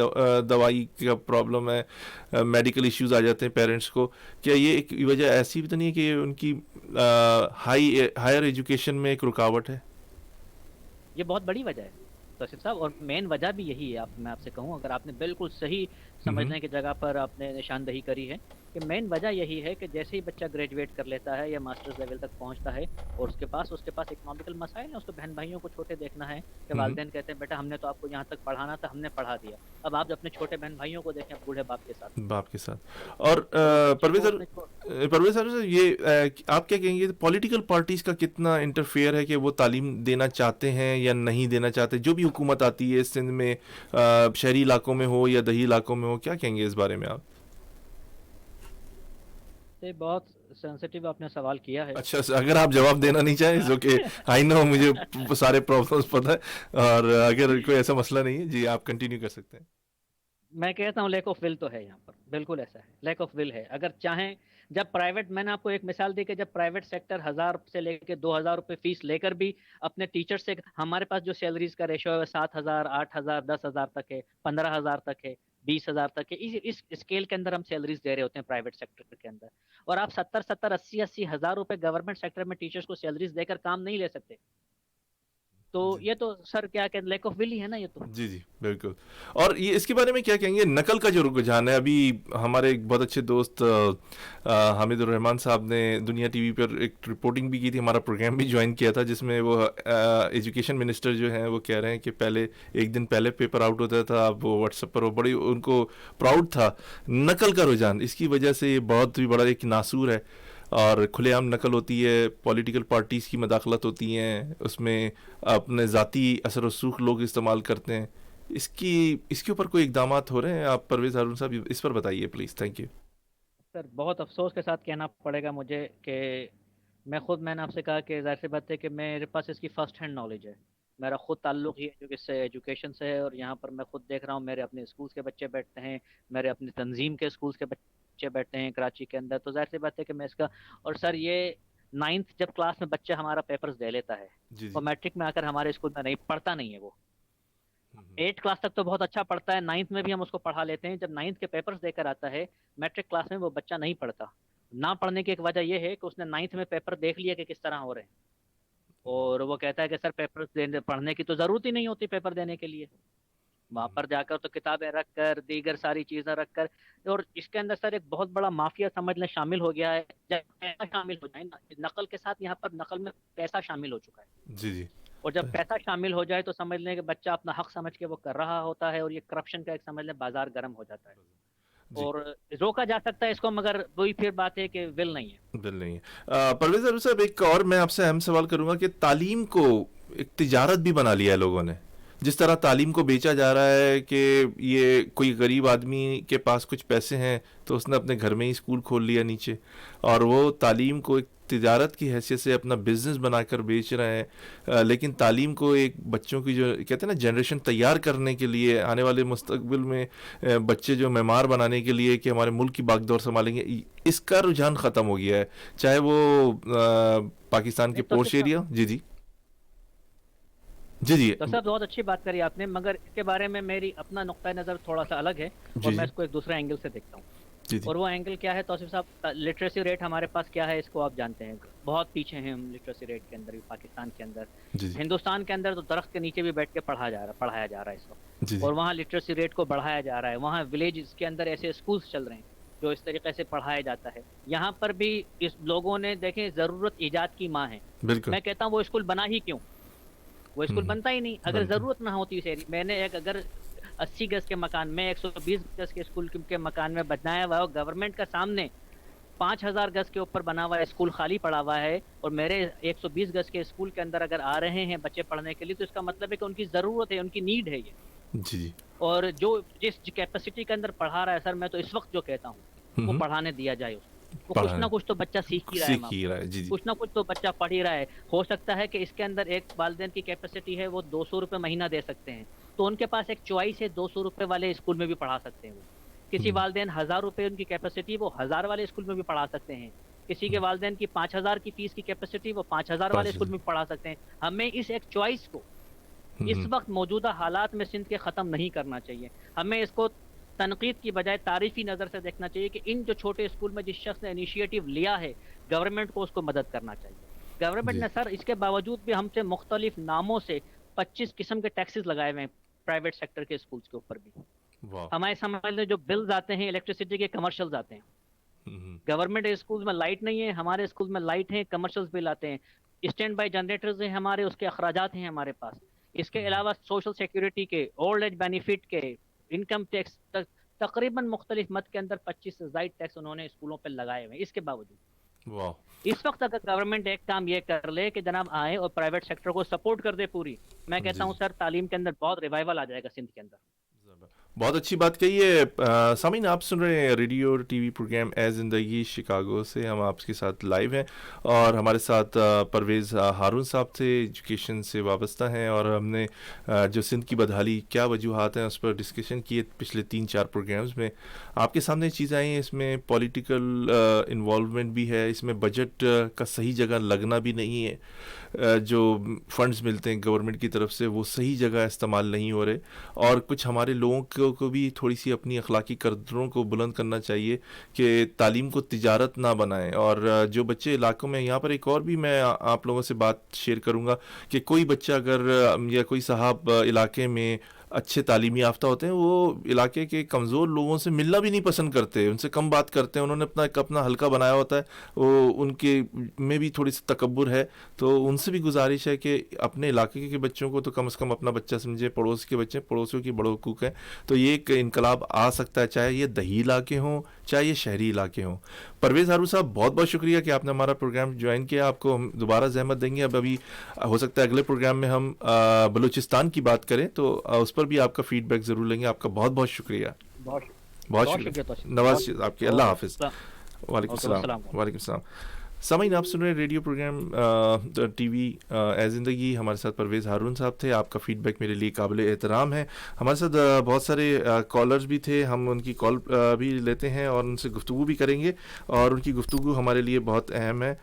دوائی کا پرابلم ہے, میڈیکل ایشوز آ جاتے ہیں پیرنٹس کو. کیا یہ ایک وجہ ایسی بھی تو نہیں ہے کہ ان کی ہائر ایجوکیشن میں ایک رکاوٹ ہے؟ یہ بہت بڑی وجہ ہے توصیف صاحب, اور مین وجہ بھی یہی ہے. میں آپ سے کہوں, اگر آپ نے بالکل صحیح سمجھنے کی جگہ پر آپ نے نشاندہی کری ہے کہ مین وجہ یہی ہے کہ جیسے ہی بچہ گریجویٹ کر لیتا ہے یا ماسٹرز لیول تک پہنچتا ہے اور اس کے پاس اکنامیکل مسائل ہیں, اس کو بہن بھائیوں کو چھوٹے دیکھنا ہے کہ والدین کہتے ہیں بیٹا ہم نے تو آپ کو یہاں تک پڑھانا تھا, ہم نے پڑھا دیا, اب آپ اپنے چھوٹے بہن بھائیوں کو دیکھیں بوڑھے باپ کے ساتھ. اور پرویز صاحب یہ آپ کیا کہیں گے پولیٹیکل پارٹیز کا کتنا انٹرفیئر ہے کہ وہ تعلیم دینا چاہتے ہیں یا نہیں دینا چاہتے, جو بھی حکومت آتی ہے سندھ میں, شہری علاقوں میں ہو یا دیہی علاقوں میں ہو, کیا کہیں گے اس بارے میں آپ؟ بہت سینسٹیو آپ نے سوال کیا ہے. اچھا, اگر آپ جواب دینا نہیں چاہیں جو کہ آئی نو مجھے سارے پرابلمس پتہ ہے, اور اگر کوئی ایسا مسئلہ نہیں ہے جی آپ کنٹینیو کر سکتے ہیں. میں کہتا ہوں لیک آف ول تو ہے یہاں پر, بالکل ایسا ہے, لیک آف ول ہے. اگر چاہیں جب پرائیویٹ, میں نے آپ کو ایک مثال دی کہ جب پرائیویٹ سیکٹر 1000 سے لے کے 2000 روپے فیس لے کر بھی اپنے ٹیچر سے, ہمارے پاس جو سیلریز کا ریشو ہے 7000 8000 10000 تک ہے, 15000 تک ہے, 20000 تک ہے, اس اسکیل کے اندر ہم سیلریز دے رہے ہوتے ہیں پرائیویٹ سیکٹر کے اندر. اور آپ 70 80 ہزار روپے گورنمنٹ سیکٹر میں ٹیچرز کو سیلریز دے کر کام نہیں لے سکتے. تو یہ تو سر کیا کہ لیک آف ول ہی ہے نا یہ تو. جی جی بالکل. اور یہ اس کے بارے میں کیا کہیں گے, نقل کا جو رجحان ہے, ابھی ہمارے ایک بہت اچھے دوست حامد الرحمان صاحب نے دنیا ٹی وی پر ایک رپورٹنگ بھی کی تھی, ہمارا پروگرام بھی جوائن کیا تھا, جس میں وہ ایجوکیشن منسٹر جو ہیں وہ کہہ رہے ہیں کہ پہلے ایک دن پہلے پیپر آؤٹ ہوتا تھا, اب وہ واٹس ایپ پر وہ بڑی ان کو پراؤڈ تھا. نقل کا رجحان, اس کی وجہ سے یہ بہت ہی بڑا ایک ناسور ہے, اور کھلے عام نقل ہوتی ہے, پولیٹیکل پارٹیز کی مداخلت ہوتی ہیں, اس میں اپنے ذاتی اثر و رسوخ لوگ استعمال کرتے ہیں. اس کے اوپر کوئی اقدامات ہو رہے ہیں آپ پرویز ہارون صاحب, اس پر بتائیے پلیز. Thank you sir. بہت افسوس کے ساتھ کہنا پڑے گا مجھے کہ میں نے آپ سے کہا کہ ظاہر سی بات ہے کہ میرے پاس اس کی فرسٹ ہینڈ نالج ہے, میرا خود تعلق ہی ایجوکیشن سے ہے, اور یہاں پر میں خود دیکھ رہا ہوں میرے اپنے اسکولس کے بچے بیٹھتے ہیں, میرے اپنی تنظیم کے اسکولس کے بچے بیٹھتے ہیں کراچی کے اندر. تو ظاہر سی بات ہے کہ میں اس کا, اور سر یہ 9th جب کلاس میں بچہ ہمارا پیپرز دے لیتا ہے, اور میٹرک میں آ کر ہمارے اسکول میں نہیں پڑھتا نہیں ہے, وہ 8 کلاس تک تو بہت اچھا پڑھتا ہے, 9th میں بھی ہم اس کو پڑھا لیتے ہیں. جب 9th کے پیپرز دے کر آتا ہے میٹرک کلاس میں وہ بچہ نہیں پڑھتا. نہ پڑھنے کی ایک وجہ یہ ہے کہ اس نے 9th میں پیپر دیکھ لیا کہ کس طرح ہو رہے ہیں, اور وہ کہتا ہے کہ سر پیپر پڑھنے کی تو ضرورت ہی نہیں ہوتی پیپر دینے کے لیے. وہاں پر جا کر تو کتابیں رکھ کر, دیگر ساری چیزیں رکھ کر, اور اس کے اندر سر ایک بہت بڑا مافیا سمجھ لیں شامل ہو گیا ہے. جب پیسہ شامل ہو جائے نا, نقل کے ساتھ یہاں پر نقل میں پیسہ شامل ہو چکا ہے. جی جی. اور جب پیسہ شامل ہو جائے تو سمجھ لیں کہ بچہ اپنا حق سمجھ کے وہ کر رہا ہوتا ہے, اور یہ کرپشن کا ایک سمجھ لیں بازار گرم ہو جاتا ہے. اور روکا جا سکتا ہے اس کو, مگر وہی پھر بات ہے کہ ول نہیں ہے. ول نہیں ہے. پرویز ہارون صاحب ایک اور میں آپ سے اہم سوال کروں گا کہ تعلیم کو ایک تجارت بھی بنا لیا ہے لوگوں نے. جس طرح تعلیم کو بیچا جا رہا ہے کہ یہ کوئی غریب آدمی کے پاس کچھ پیسے ہیں تو اس نے اپنے گھر میں ہی اسکول کھول لیا نیچے, اور وہ تعلیم کو ایک تجارت کی حیثیت سے اپنا بزنس بنا کر بیچ رہے ہیں. لیکن تعلیم کو ایک بچوں کی جو کہتے ہیں نا جنریشن تیار کرنے کے لیے, آنے والے مستقبل میں بچے جو معمار بنانے کے لیے کہ ہمارے ملک کی باغ دور سنبھالیں گے, اس کا رجحان ختم ہو گیا ہے, چاہے وہ پاکستان کے پورش ایریا. جی جی جی جی. تو سر بہت اچھی بات کری آپ نے, مگر اس کے بارے میں میری اپنا نقطۂ نظر تھوڑا سا الگ ہے, اور میں اس کو ایک دوسرے اینگل سے دیکھتا ہوں. اور وہ اینگل کیا ہے توصیف صاحب, لٹریسی ریٹ ہمارے پاس کیا ہے اس کو آپ جانتے ہیں, بہت پیچھے ہیں ہم لٹریسی ریٹ کے اندر. پاکستان کے اندر, ہندوستان کے اندر تو درخت کے نیچے بھی بیٹھ کے پڑھایا جا رہا ہے اس وقت, اور وہاں لٹریسی ریٹ کو بڑھایا جا رہا ہے. وہاں ولیج کے اندر ایسے اسکولس چل رہے ہیں جو اس طریقے سے پڑھایا جاتا ہے. یہاں پر بھی اس لوگوں نے دیکھیں ضرورت ایجاد کی ماں ہے. میں کہتا ہوں وہ اسکول بنا ہی کیوں, وہ اسکول بنتا ہی نہیں اگر ضرورت نہ ہوتی اس ایریا. میں نے ایک اگر 80 گز کے مکان میں 120 گز کے اسکول کے مکان میں بنایا ہوا ہے گورنمنٹ کا سامنے, 5000 گز کے اوپر بنا ہوا اسکول خالی پڑا ہوا ہے اور میرے 120 گز کے اسکول کے اندر اگر آ رہے ہیں بچے پڑھنے کے لیے تو اس کا مطلب ہے کہ ان کی ضرورت ہے, ان کی نیڈ ہے یہ. جی اور جو جس کیپیسٹی کے اندر پڑھا رہا ہے سر, میں تو اس وقت جو کہتا ہوں وہ پڑھانے دیا جائے, اس کو کچھ نہ کچھ تو بچہ سیکھ ہی رہا ہے, جی جی کچھ نہ کچھ تو بچہ پڑھ ہی رہا ہے. ہو سکتا ہے کہ اس کے اندر ایک والدین کی کیپیسٹی ہے وہ 200 روپے مہینہ دے سکتے ہیں, تو ان کے پاس ایک چوائس ہے 200 روپے والے اسکول میں بھی پڑھا سکتے ہیں. وہ کسی والدین 1000 روپے ان کی کیپیسٹی وہ 1000 والے اسکول میں بھی پڑھا سکتے ہیں. کسی کے والدین کی 5000 کی فیس کی کیپیسٹی وہ 5000 والے اسکول میں پڑھا سکتے ہیں. ہمیں اس ایک چوائس کو اس وقت موجودہ حالات میں سندھ کے ختم نہیں کرنا چاہیے. ہمیں اس کو تنقید کی بجائے تعریفی نظر سے دیکھنا چاہیے کہ ان جو چھوٹے اسکول میں جس شخص نے انیشیٹو لیا ہے گورنمنٹ کو اس کو مدد کرنا چاہیے. گورنمنٹ نے سر اس کے باوجود بھی ہم سے مختلف ناموں سے 25 قسم کے ٹیکسز لگائے ہوئے ہیں پرائیویٹ سیکٹر کے اسکولز کے اوپر بھی. ہمارے سمجھ جو بلز آتے ہیں الیکٹریسٹی کے کمرشلز آتے ہیں. گورنمنٹ اسکولز میں لائٹ نہیں ہے, ہمارے اسکول میں لائٹ ہیں, کمرشلز بل آتے ہیں, اسٹینڈ بائی جنریٹرز ہیں ہمارے, اس کے اخراجات ہیں ہمارے پاس. اس کے علاوہ سوشل سیکیورٹی کے, اولڈ ایج بینیفٹ کے, انکم ٹیکس, تقریباً مختلف مد کے اندر 25 سے زائد ٹیکس انہوں نے اسکولوں پہ لگائے ہوئے ہیں. اس کے باوجود اس وقت اگر گورنمنٹ ایک کام یہ کر لے کہ جناب آئے اور پرائیویٹ سیکٹر کو سپورٹ کر دے پوری, میں کہتا ہوں سر تعلیم کے اندر بہت ریوائول آ جائے گا سندھ کے اندر. بہت اچھی بات کہی ہے. سامعین آپ سن رہے ہیں ریڈیو اور ٹی وی پروگرام اے زندگی شکاگو سے. ہم آپ کے ساتھ لائیو ہیں اور ہمارے ساتھ پرویز ہارون صاحب تھے, ایجوکیشن سے وابستہ ہیں, اور ہم نے جو سندھ کی بدحالی کیا وجوہات ہیں اس پر ڈسکشن کیے پچھلے 3-4 پروگرامز میں. آپ کے سامنے چیزیں آئی ہیں, اس میں پولیٹیکل انوالومنٹ بھی ہے, اس میں بجٹ کا صحیح جگہ لگنا بھی نہیں ہے, جو فنڈز ملتے ہیں گورنمنٹ کی طرف سے وہ صحیح جگہ استعمال نہیں ہو رہے, اور کچھ ہمارے لوگوں کو بھی تھوڑی سی اپنی اخلاقی قدروں کو بلند کرنا چاہیے کہ تعلیم کو تجارت نہ بنائیں. اور جو بچے علاقوں میں, یہاں پر ایک اور بھی میں آپ لوگوں سے بات شیئر کروں گا کہ کوئی بچہ اگر یا کوئی صاحب علاقے میں اچھے تعلیمی یافتہ ہوتے ہیں, وہ علاقے کے کمزور لوگوں سے ملنا بھی نہیں پسند کرتے, ان سے کم بات کرتے ہیں. انہوں نے اپنا حلقہ بنایا ہوتا ہے, وہ ان کے میں بھی تھوڑی سی تکبر ہے. تو ان سے بھی گزارش ہے کہ اپنے علاقے کے بچوں کو تو کم از کم اپنا بچہ سمجھے, پڑوس کے بچے پڑوسیوں کی بڑے حقوق ہیں. تو یہ ایک انقلاب آ سکتا ہے, چاہے یہ دیہی علاقے ہوں چاہے یہ شہری علاقے ہوں. پرویز ہارون صاحب بہت بہت شکریہ کہ آپ نے ہمارا پروگرام جوائن کیا. آپ کو ہم دوبارہ زحمت دیں گے. ابھی ہو سکتا ہے اگلے پروگرام میں ہم بلوچستان کی بات کریں تو اس پر بھی آپ کا فیڈ بیک ضرور لیں گے. آپ کا بہت بہت شکریہ. بہت شکریہ نواز آپ کے. اللہ حافظ. وعلیکم السلام. وعلیکم السلام. سامعین آپ سن رہے ہیں ریڈیو پروگرام ٹی وی اے زندگی. ہمارے ساتھ پرویز ہارون صاحب تھے. آپ کا فیڈ بیک میرے لیے قابل احترام ہے. ہمارے ساتھ بہت سارے کالرز بھی تھے, ہم ان کی کال بھی لیتے ہیں اور ان سے گفتگو بھی کریں گے, اور ان کی گفتگو ہمارے لیے بہت اہم ہے.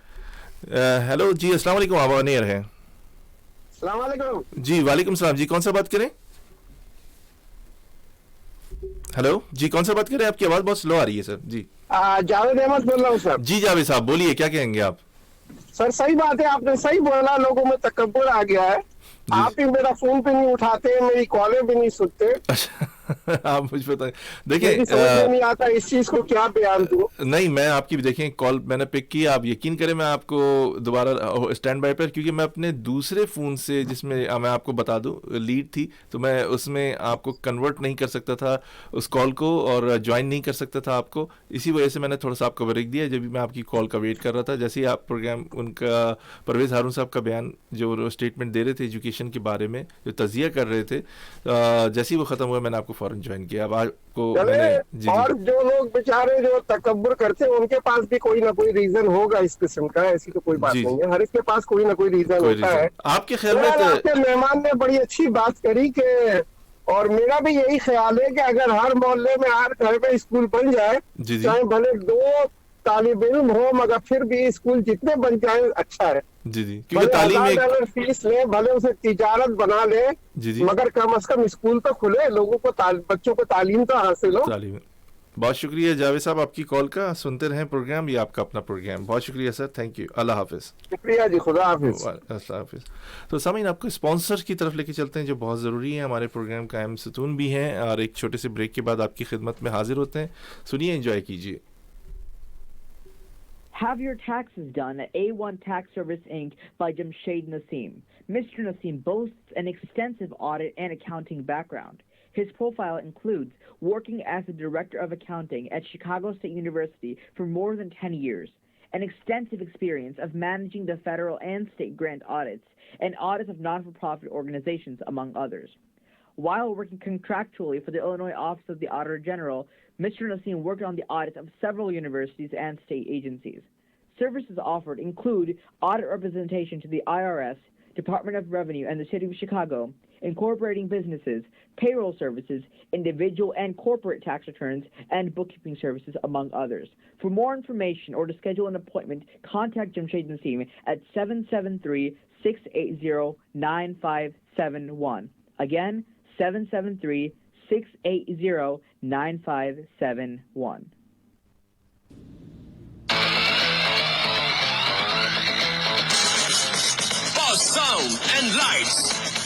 ہیلو جی, السلام علیکم. آپ آن ایئر ہیں. السلام علیکم. جی وعلیکم السلام. جی کون سا بات کریں؟ ہیلو جی کون سا بات کریں؟ آپ کی آواز بہت سلو آ رہی ہے سر. جی جاوید احمد بول رہا ہوں سر. جی جاوید صاحب بولیے, کیا کہیں گے آپ؟ سر صحیح بات ہے, آپ نے صحیح بولا, لوگوں میں تکبر آ گیا ہے. آپ ہی میرا فون پہ نہیں اٹھاتے, میری کالیں بھی نہیں سنتے. آپ مجھ بتائیں. دیکھیں سمجھ میں نہیں آتا اس چیز کو کیا بیان دوں. نہیں میں آپ کی بھی دیکھیں کال میں نے پک کی, آپ یقین کریں میں آپ کو دوبارہ اسٹینڈ بائی پر, کیونکہ میں اپنے دوسرے فون سے جس میں میں آپ کو بتا دوں لیڈ تھی, تو میں اس میں آپ کو کنورٹ نہیں کر سکتا تھا اس کال کو, اور جوائن نہیں کر سکتا تھا آپ کو. اسی وجہ سے میں نے تھوڑا سا آپ کو بریک دیا جب میں آپ کی کال کا ویٹ کر رہا تھا. جیسے ہی آپ پروگرام ان کا پرویز ہارون صاحب کا بیان جو اسٹیٹمنٹ دے رہے تھے ایجوکیشن کے بارے میں, جو تجزیہ کر رہے تھے, جیسے ہی وہ ختم ہوا میں نے آپ کو فوراً جوائن کیا. اب آپ کو اور جو لوگ بیچارے جو تکبر کرتے ہیں ان کے پاس بھی کوئی نہ کوئی ریزن ہوگا اس قسم کا, ایسی تو کوئی بات نہیں ہے, ہر ایک کے پاس کوئی نہ کوئی ریزن ہوتا ہے. آپ کے خیال میں آپ کے مہمان نے بڑی اچھی بات کری کہ, اور میرا بھی یہی خیال ہے کہ اگر ہر محلے میں ہر گھر میں اسکول بن جائے, چاہے بھلے 2 طالب علم ہو, مگر پھر بھی اسکول جتنے بن جائیں اچھا ہے. جی کیونکہ تعلیم $1000 فیس لے, بھلے اسے تجارت بنا لے, مگر کم از کم اسکول تو کھلے, لوگوں کو بچوں کو تعلیم تو حاصل ہو. بہت شکریہ جاوید صاحب آپ کی کال کا. سنتے رہیں پروگرام, یہ آپ کا اپنا پروگرام. بہت شکریہ سر, تھینک یو. اللہ حافظ. شکریہ جی, خدا حافظ. اللہ حافظ. تو سامعین آپ کو اسپانسر کی طرف لے کے چلتے ہیں جو بہت ضروری ہیں, ہمارے پروگرام کا اہم ستون بھی ہیں, اور ایک چھوٹے سے بریک کے بعد آپ کی خدمت میں حاضر ہوتے ہیں. سنیے, انجوائے کیجیے. Have your taxes done at A1 Tax Service Inc. by Jamshed Naseem. Mr. Naseem boasts an extensive audit and accounting background. His profile includes working as the Director of Accounting at Chicago State University for more than 10 years, an extensive experience of managing the federal and state grant audits and audits of non-for-profit organizations, among others. While working contractually for the Illinois Office of the Auditor General, Mr. Nasim worked on the audits of several universities and state agencies. Services offered include audit representation to the IRS, Department of Revenue, and the City of Chicago, incorporating businesses, payroll services, individual and corporate tax returns, and bookkeeping services, among others. For more information or to schedule an appointment, contact Jamshed Nasim at 773-680-9571. Again, 773-680-9571. Sound and lights.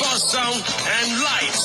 Boss Sound and Lights.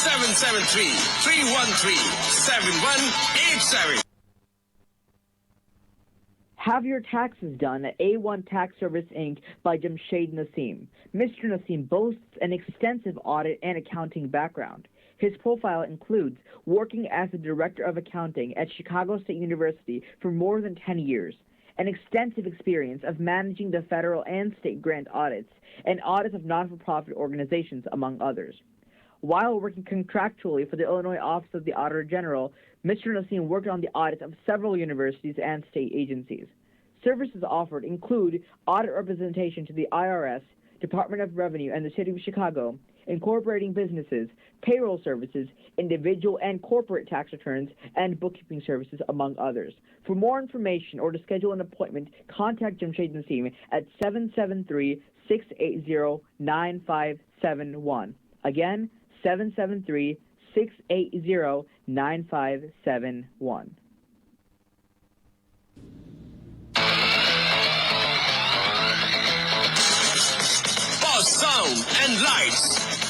773-313-7187. Have your taxes done at A1 Tax Service, Inc. by Jamshed Nasim. Mr. Nasim boasts an extensive audit and accounting background. His profile includes working as the Director of Accounting at Chicago State University for more than 10 years, an extensive experience of managing the federal and state grant audits and audits of non-for-profit organizations, among others. While working contractually for the Illinois Office of the Auditor General, Mr. Nasim worked on the audits of several universities and state agencies. Services offered include audit representation to the IRS, Department of Revenue, and the City of Chicago, incorporating businesses, payroll services, individual and corporate tax returns, and bookkeeping services, among others. For more information or to schedule an appointment, contact Jamshed Nasim at 773-680-9571. Again, 773-680-9571. Sound and Lights.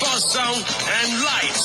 Boss Sound and Lights.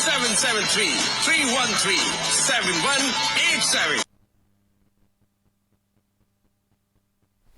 773-313-7187.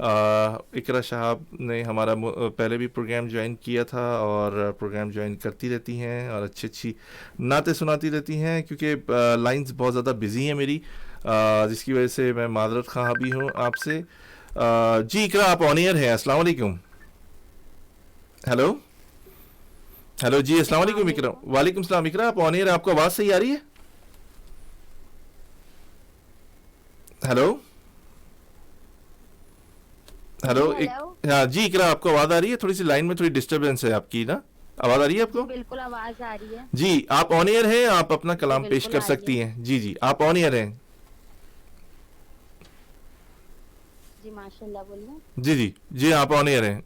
اقرا شہاب نے ہمارا پہلے بھی programme join کیا تھا اور programme join کرتی رہتی ہیں اور اچھی اچھی نعتیں سناتی رہتی ہیں، کیونکہ لائنز بہت زیادہ بزی ہیں میری، جس کی وجہ سے میں معذرت خواہ بھی ہوں آپ سے۔ جی اقرا آپ آن ایئر ہیں، السلام علیکم۔ ہیلو ہیلو جی السلام علیکم اقرا۔ وعلیکم السلام اقرا، آپ آن ایئر ہیں، آپ کو آواز صحیح آ رہی ہے؟ ہیلو ہیلو ہاں جی اقرا آپ کو آواز آ رہی ہے؟ تھوڑی سی لائن میں تھوڑی ڈسٹربینس ہے آپ کی نا، آواز آ رہی ہے آپ کو؟ بالکل آواز آ رہی ہے جی آپ آن ایئر ہیں، آپ اپنا کلام پیش کر سکتی ہیں۔ جی جی آپ آن ایئر ہیں۔ جی ماشاء اللہ بولیے۔ جی جی جی آپ آن ایئر ہیں،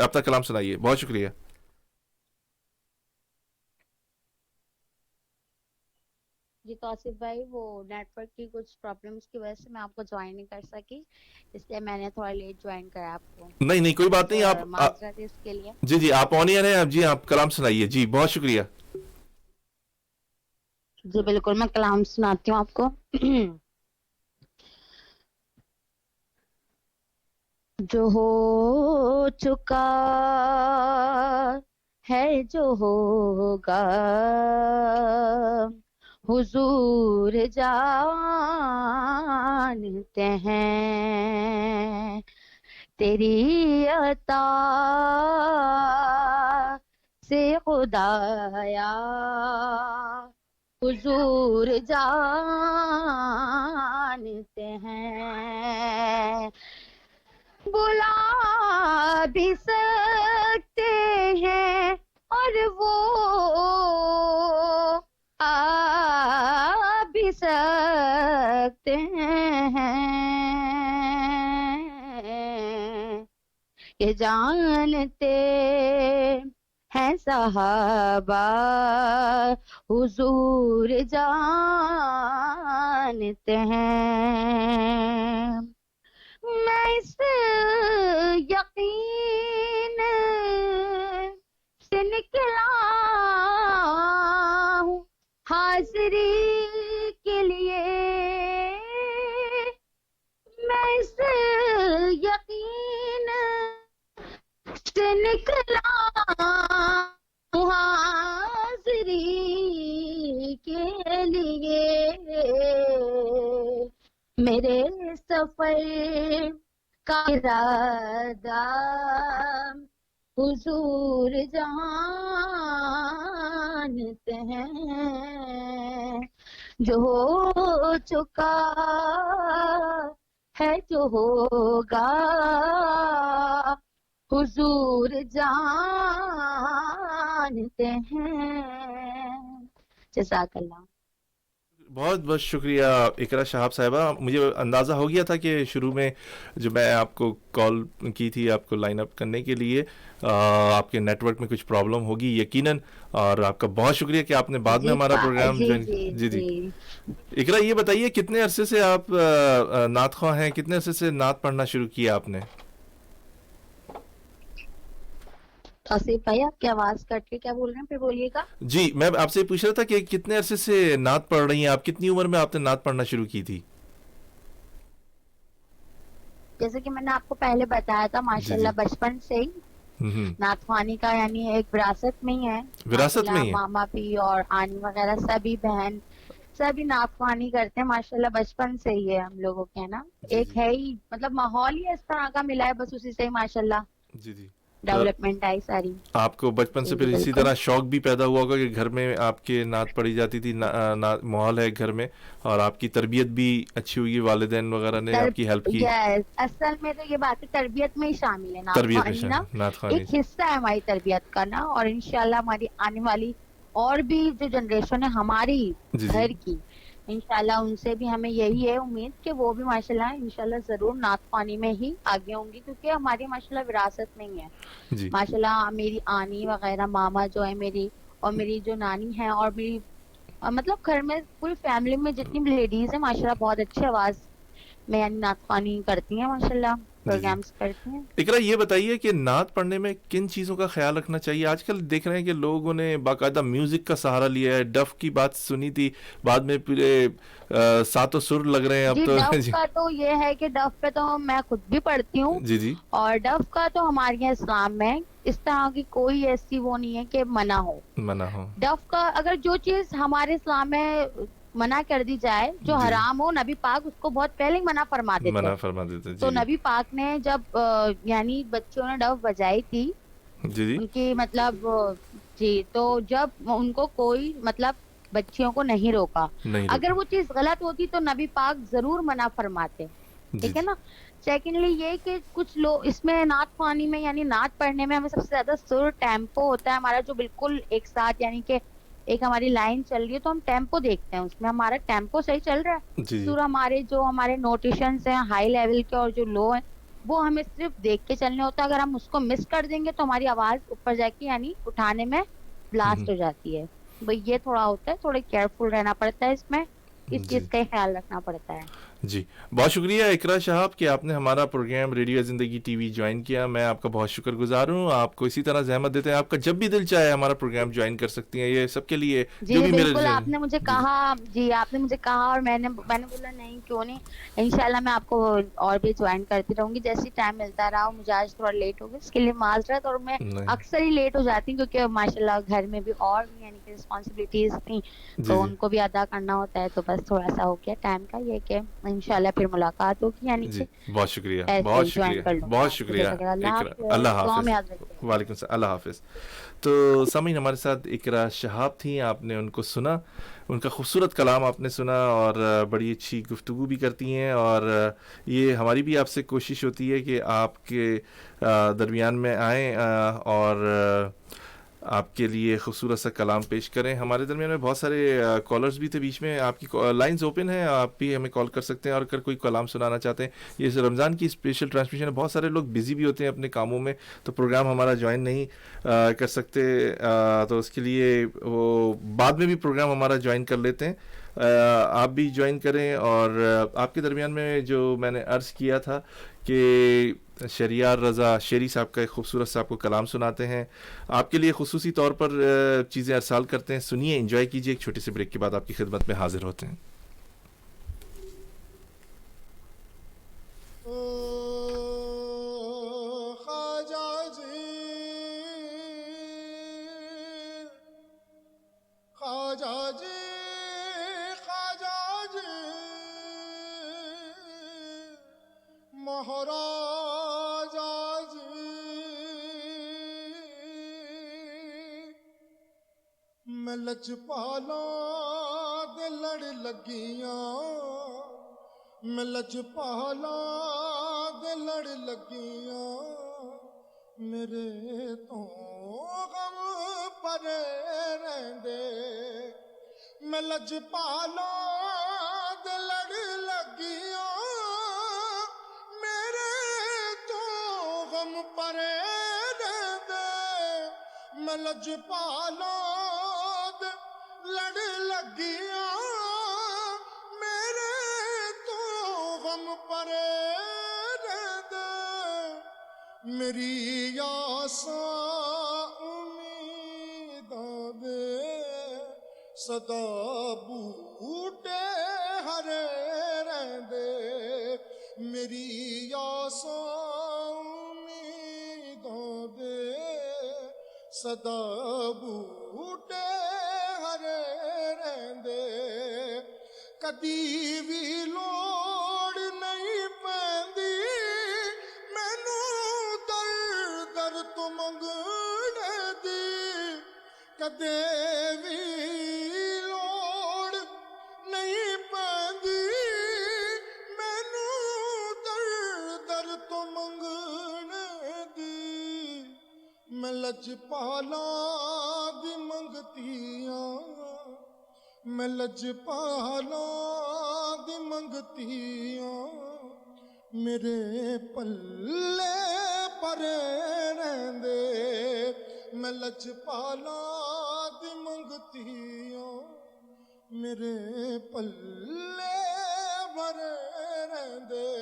اپنا کلام سنائیے، بہت شکریہ۔ جی توصیف بھائی وہ نیٹ ورک کی کچھ پرابلمس کی وجہ سے میں آپ کو جوائن نہیں کر سکی، اس لیے میں نے تھوڑا لیٹ جوائن کرا آپ کو، نہیں نہیں کوئی بات نہیں، آپ معذرت اس کے لیے۔ جی جی آپ آن ایئر ہیں، جی آپ کلام سنائیے، جی بہت شکریہ۔ جی بالکل میں کلام سناتی ہوں آپ کو۔ جو ہو چکا ہے جو ہوگا حضور جانتے ہیں، تیری عطا سے خدایا حضور جانتے ہیں، بلا بھی سکتے ہیں اور وہ آ بھی سکتے ہیں، یہ جانتے ہیں صحابہ حضور جانتے ہیں، میں اس یقین سے نکلا ہوں حاضری کے لیے، میں اس یقین سے نکلا ہوں حاضری کے لیے، میرے سفر کا ارادہ حضور جانتے ہیں، جو ہو چکا ہے جو ہوگا حضور جانتے ہیں۔ جزاک اللہ۔ بہت بہت شکریہ اقرا شہاب صاحبہ، مجھے اندازہ ہو گیا تھا کہ شروع میں جو میں آپ کو کال کی تھی آپ کو لائن اپ کرنے کے لیے آپ کے نیٹ ورک میں کچھ پرابلم ہوگی یقیناً، اور آپ کا بہت شکریہ کہ آپ نے بعد میں ہمارا پروگرام جوائن۔ جی جی اقرا یہ بتائیے کتنے عرصے سے آپ نعت خواں ہیں، کتنے عرصے سے نعت پڑھنا شروع کیا آپ نے؟ توصیف بھائی آپ کی آواز کٹ کے کیا بول رہے ہیں، پھر بولیے گا۔ جی میں آپ سے پوچھ رہا تھا کہ کتنے عرصے سے نعت پڑھ رہی ہیں آپ، کتنی عمر میں آپ نے نعت پڑھنا شروع کی تھی؟ جیسے کہ میں نے آپ کو پہلے بتایا تھا ماشاءاللہ بچپن سے ہی نعت خوانی کا یعنی ایک وراثت میں ہی ہے، وراثت میں ہی ہے، ماما بھی اور آنی وغیرہ سبھی بہن سبھی نعت خوانی کرتے ہیں ماشاءاللہ، بچپن سے ہی ہے ہم لوگوں کے نا، ایک ہے ہی مطلب ماحول ہی اس طرح کا ملا ہے، بس اسی سے ہی ماشاءاللہ جی جی ڈیولپمنٹ آئی ساری۔ آپ کو بچپن سے پھر اسی طرح شوق بھی پیدا ہوا ہوگا کہ گھر میں آپ کے نعت پڑھی جاتی تھی، ماحول ہے گھر میں، اور آپ کی تربیت بھی اچھی ہوئی، والدین وغیرہ نے آپ کی ہیلپ کی؟ اصل میں تو یہ بات تربیت میں ہی شامل ہے، نعت خوانی ایک حصہ ہے ہماری تربیت کا نا، اور انشاءاللہ ہماری آنے والی اور بھی جو جنریشن ہے ہماری گھر کی، انشاءاللہ ان سے بھی ہمیں یہی ہے امید کہ وہ بھی ماشاءاللہ انشاءاللہ ضرور نعت خوانی میں ہی آگے ہوں گی، کیونکہ ہماری ماشاءاللہ وراثت میں ہی ہے ماشاءاللہ۔ میری آنی وغیرہ ماما جو ہے میری، اور میری جو نانی ہے، اور میری مطلب گھر میں پوری فیملی میں جتنی بھی لیڈیز ہیں ماشاءاللہ بہت اچھی آواز میں یعنی نعت خوانی کرتی ہیں ماشاءاللہ, پروگرامس کرتی ہیں. اقرا یہ بتائیے کہ نعت پڑھنے میں کن چیزوں کا خیال رکھنا چاہیے؟ آج کل دیکھ رہے ہیں کہ لوگوں نے باقاعدہ میوزک کا سہارا لیا ہے. ڈف کی بات سنی تھی, بعد میں پورے ساتوں سر لگ رہے ہیں اب تو. ڈف کا تو یہ ہے کہ ڈف پہ تو میں خود بھی پڑھتی ہوں. جی اور ڈف کا تو ہمارے یہاں اسلام میں اس طرح کی کوئی ایسی وہ نہیں ہے کہ منع ہو. ڈف کا اگر جو چیز ہمارے اسلام میں منع کر دی جائے, جو حرام ہو, نبی پاک اس کو بہت پہلے منع فرما دیتے. تو نبی پاک نے جب یعنی بچوں نے ڈف بجائی تھی ان کی مطلب جی, تو جب ان کو کوئی مطلب بچیوں کو نہیں روکا. اگر وہ چیز غلط ہوتی تو نبی پاک ضرور منع فرماتے, ٹھیک ہے نا. سیکنڈلی یہ کہ کچھ لوگ اس میں نعت خوانی میں یعنی نعت پڑھنے میں ہمیں سب سے زیادہ سر ٹیمپو ہوتا ہے ہمارا, جو بالکل ایک ساتھ یعنی کہ ایک ہماری لائن چل رہی ہے تو ہم ٹیمپو دیکھتے ہیں, اس میں ہمارا ٹیمپو صحیح چل رہا ہے. سر ہمارے جو ہمارے نوٹیشنز ہیں ہائی لیول کے اور جو لو ہیں وہ ہمیں صرف دیکھ کے چلنے ہوتا ہے. اگر ہم اس کو مس کر دیں گے تو ہماری آواز اوپر جا کے یعنی اٹھانے میں بلاسٹ ہو جاتی ہے. بھئی یہ تھوڑا ہوتا ہے, تھوڑے کیئرفل رہنا پڑتا ہے اس میں, اس چیز کا خیال رکھنا پڑتا ہے. جی بہت شکریہ اقرا شہاب کہ آپ نے ہمارا پروگرام ریڈیو زندگی ٹی وی جوائن کیا. میں آپ کا بہت شکر گزار ہوں. آپ کو اسی طرح زحمت دیتے ہیں, آپ کا جب بھی دل چاہے ہمارا پروگرام جوائن کر سکتی ہیں. یہ سب کے لیے جی بالکل, آپ نے مجھے کہا, جی آپ نے مجھے کہا اور میں نے بولا نہیں کیوں نہیں, انشاءاللہ میں آپ کو اور بھی جوائن کرتی رہوں گی جیسے ٹائم ملتا رہا. مجھے آج تھوڑا لیٹ ہو گیا, اس کے لیے معذرت. اور میں اکثر ہی لیٹ ہو جاتی ہوں کیونکہ ماشاءاللہ گھر میں بھی اور بھی یعنی کہ رسپانسبلٹیز تھیں تو ان کو بھی ادا کرنا ہوتا ہے. تو بس تھوڑا سا ہو گیا ٹائم کا, یہ کہ انشاءاللہ پھر ملاقات ہوگی. یعنی بہت شکریہ, بہت شکریہ, بہت شکریہ. اللہ حافظ. وعلیکم السلام, اللہ حافظ. تو سامعین ہمارے ساتھ اقرا شہاب تھیں, آپ نے ان کو سنا, ان کا خوبصورت کلام آپ نے سنا اور بڑی اچھی گفتگو بھی کرتی ہیں. اور یہ ہماری بھی آپ سے کوشش ہوتی ہے کہ آپ کے درمیان میں آئیں اور آپ کے لیے خوبصورت سا کلام پیش کریں. ہمارے درمیان میں بہت سارے کالرز بھی تھے بیچ میں. آپ کی لائنز اوپن ہیں, آپ بھی ہمیں کال کر سکتے ہیں اور اگر کوئی کلام سنانا چاہتے ہیں. یہ رمضان کی اسپیشل ٹرانسمیشن ہے, بہت سارے لوگ بزی بھی ہوتے ہیں اپنے کاموں میں تو پروگرام ہمارا جوائن نہیں کر سکتے, تو اس کے لیے وہ بعد میں بھی پروگرام ہمارا جوائن کر لیتے ہیں. آپ بھی جوائن کریں. اور آپ کے درمیان میں جو میں نے عرض کیا تھا کہ شہریار رضا شیری صاحب کا ایک خوبصورت صاحب کو کلام سناتے ہیں, آپ کے لیے خصوصی طور پر چیزیں ارسال کرتے ہیں. سنیے, انجوائے کیجیے. ایک چھوٹے سے بریک کے بعد آپ کی خدمت میں حاضر ہوتے ہیں. میں لجپالا دے لڑ لگیاں, میں لجپالا دے لڑ لگیاں, میرے تو غم پرے رہندے. میں لجپالا دے لڑ لگیاں, میرے تو غم پرے رہندے. میں لجپالا لڑ لگیاں, میرے تو غم پرے رہندے. میری آساں امیداں دے صدا بوٹے ہرے رہندے. میری آساں امیداں دے صدا بوٹے ہرے رہندے. کدی بھی لوڑ نہیں پیندی مینوں در در تو منگنے دی. کدے بھی لوڑ نہیں پیندی مینوں در در تو منگنے دی. میں لجپالا دی منگتیاں, میں لجپالا دی منگتیاں, میرے پلے پرے رہندے. میں لجپالا دی منگتیاں, میرے پلے پرے رہندے. دے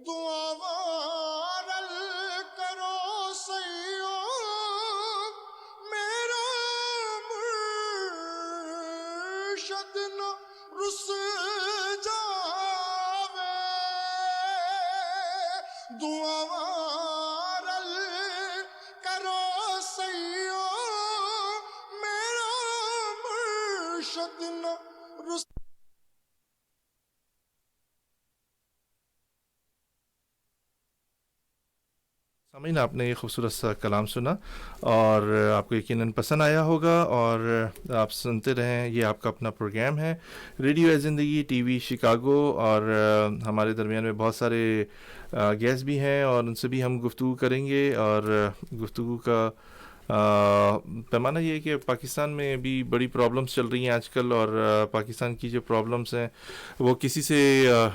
دعاواں رل کرو سیو میرا مرشد نہ رس جاوے دعاواں رل کرو سیو میرا مرشد نہ رس سامعین، آپ نے یہ خوبصورت سا کلام سنا اور آپ کو یقیناً پسند آیا ہوگا، اور آپ سنتے رہیں. یہ آپ کا اپنا پروگرام ہے ریڈیو اے زندگی ٹی وی شکاگو، اور ہمارے درمیان میں بہت سارے گیسٹ بھی ہیں اور ان سے بھی ہم گفتگو کریں گے. اور گفتگو کا پیمانہ یہ ہے کہ پاکستان میں بھی بڑی پرابلمس چل رہی ہیں آج کل، اور پاکستان کی جو پرابلمس ہیں وہ کسی سے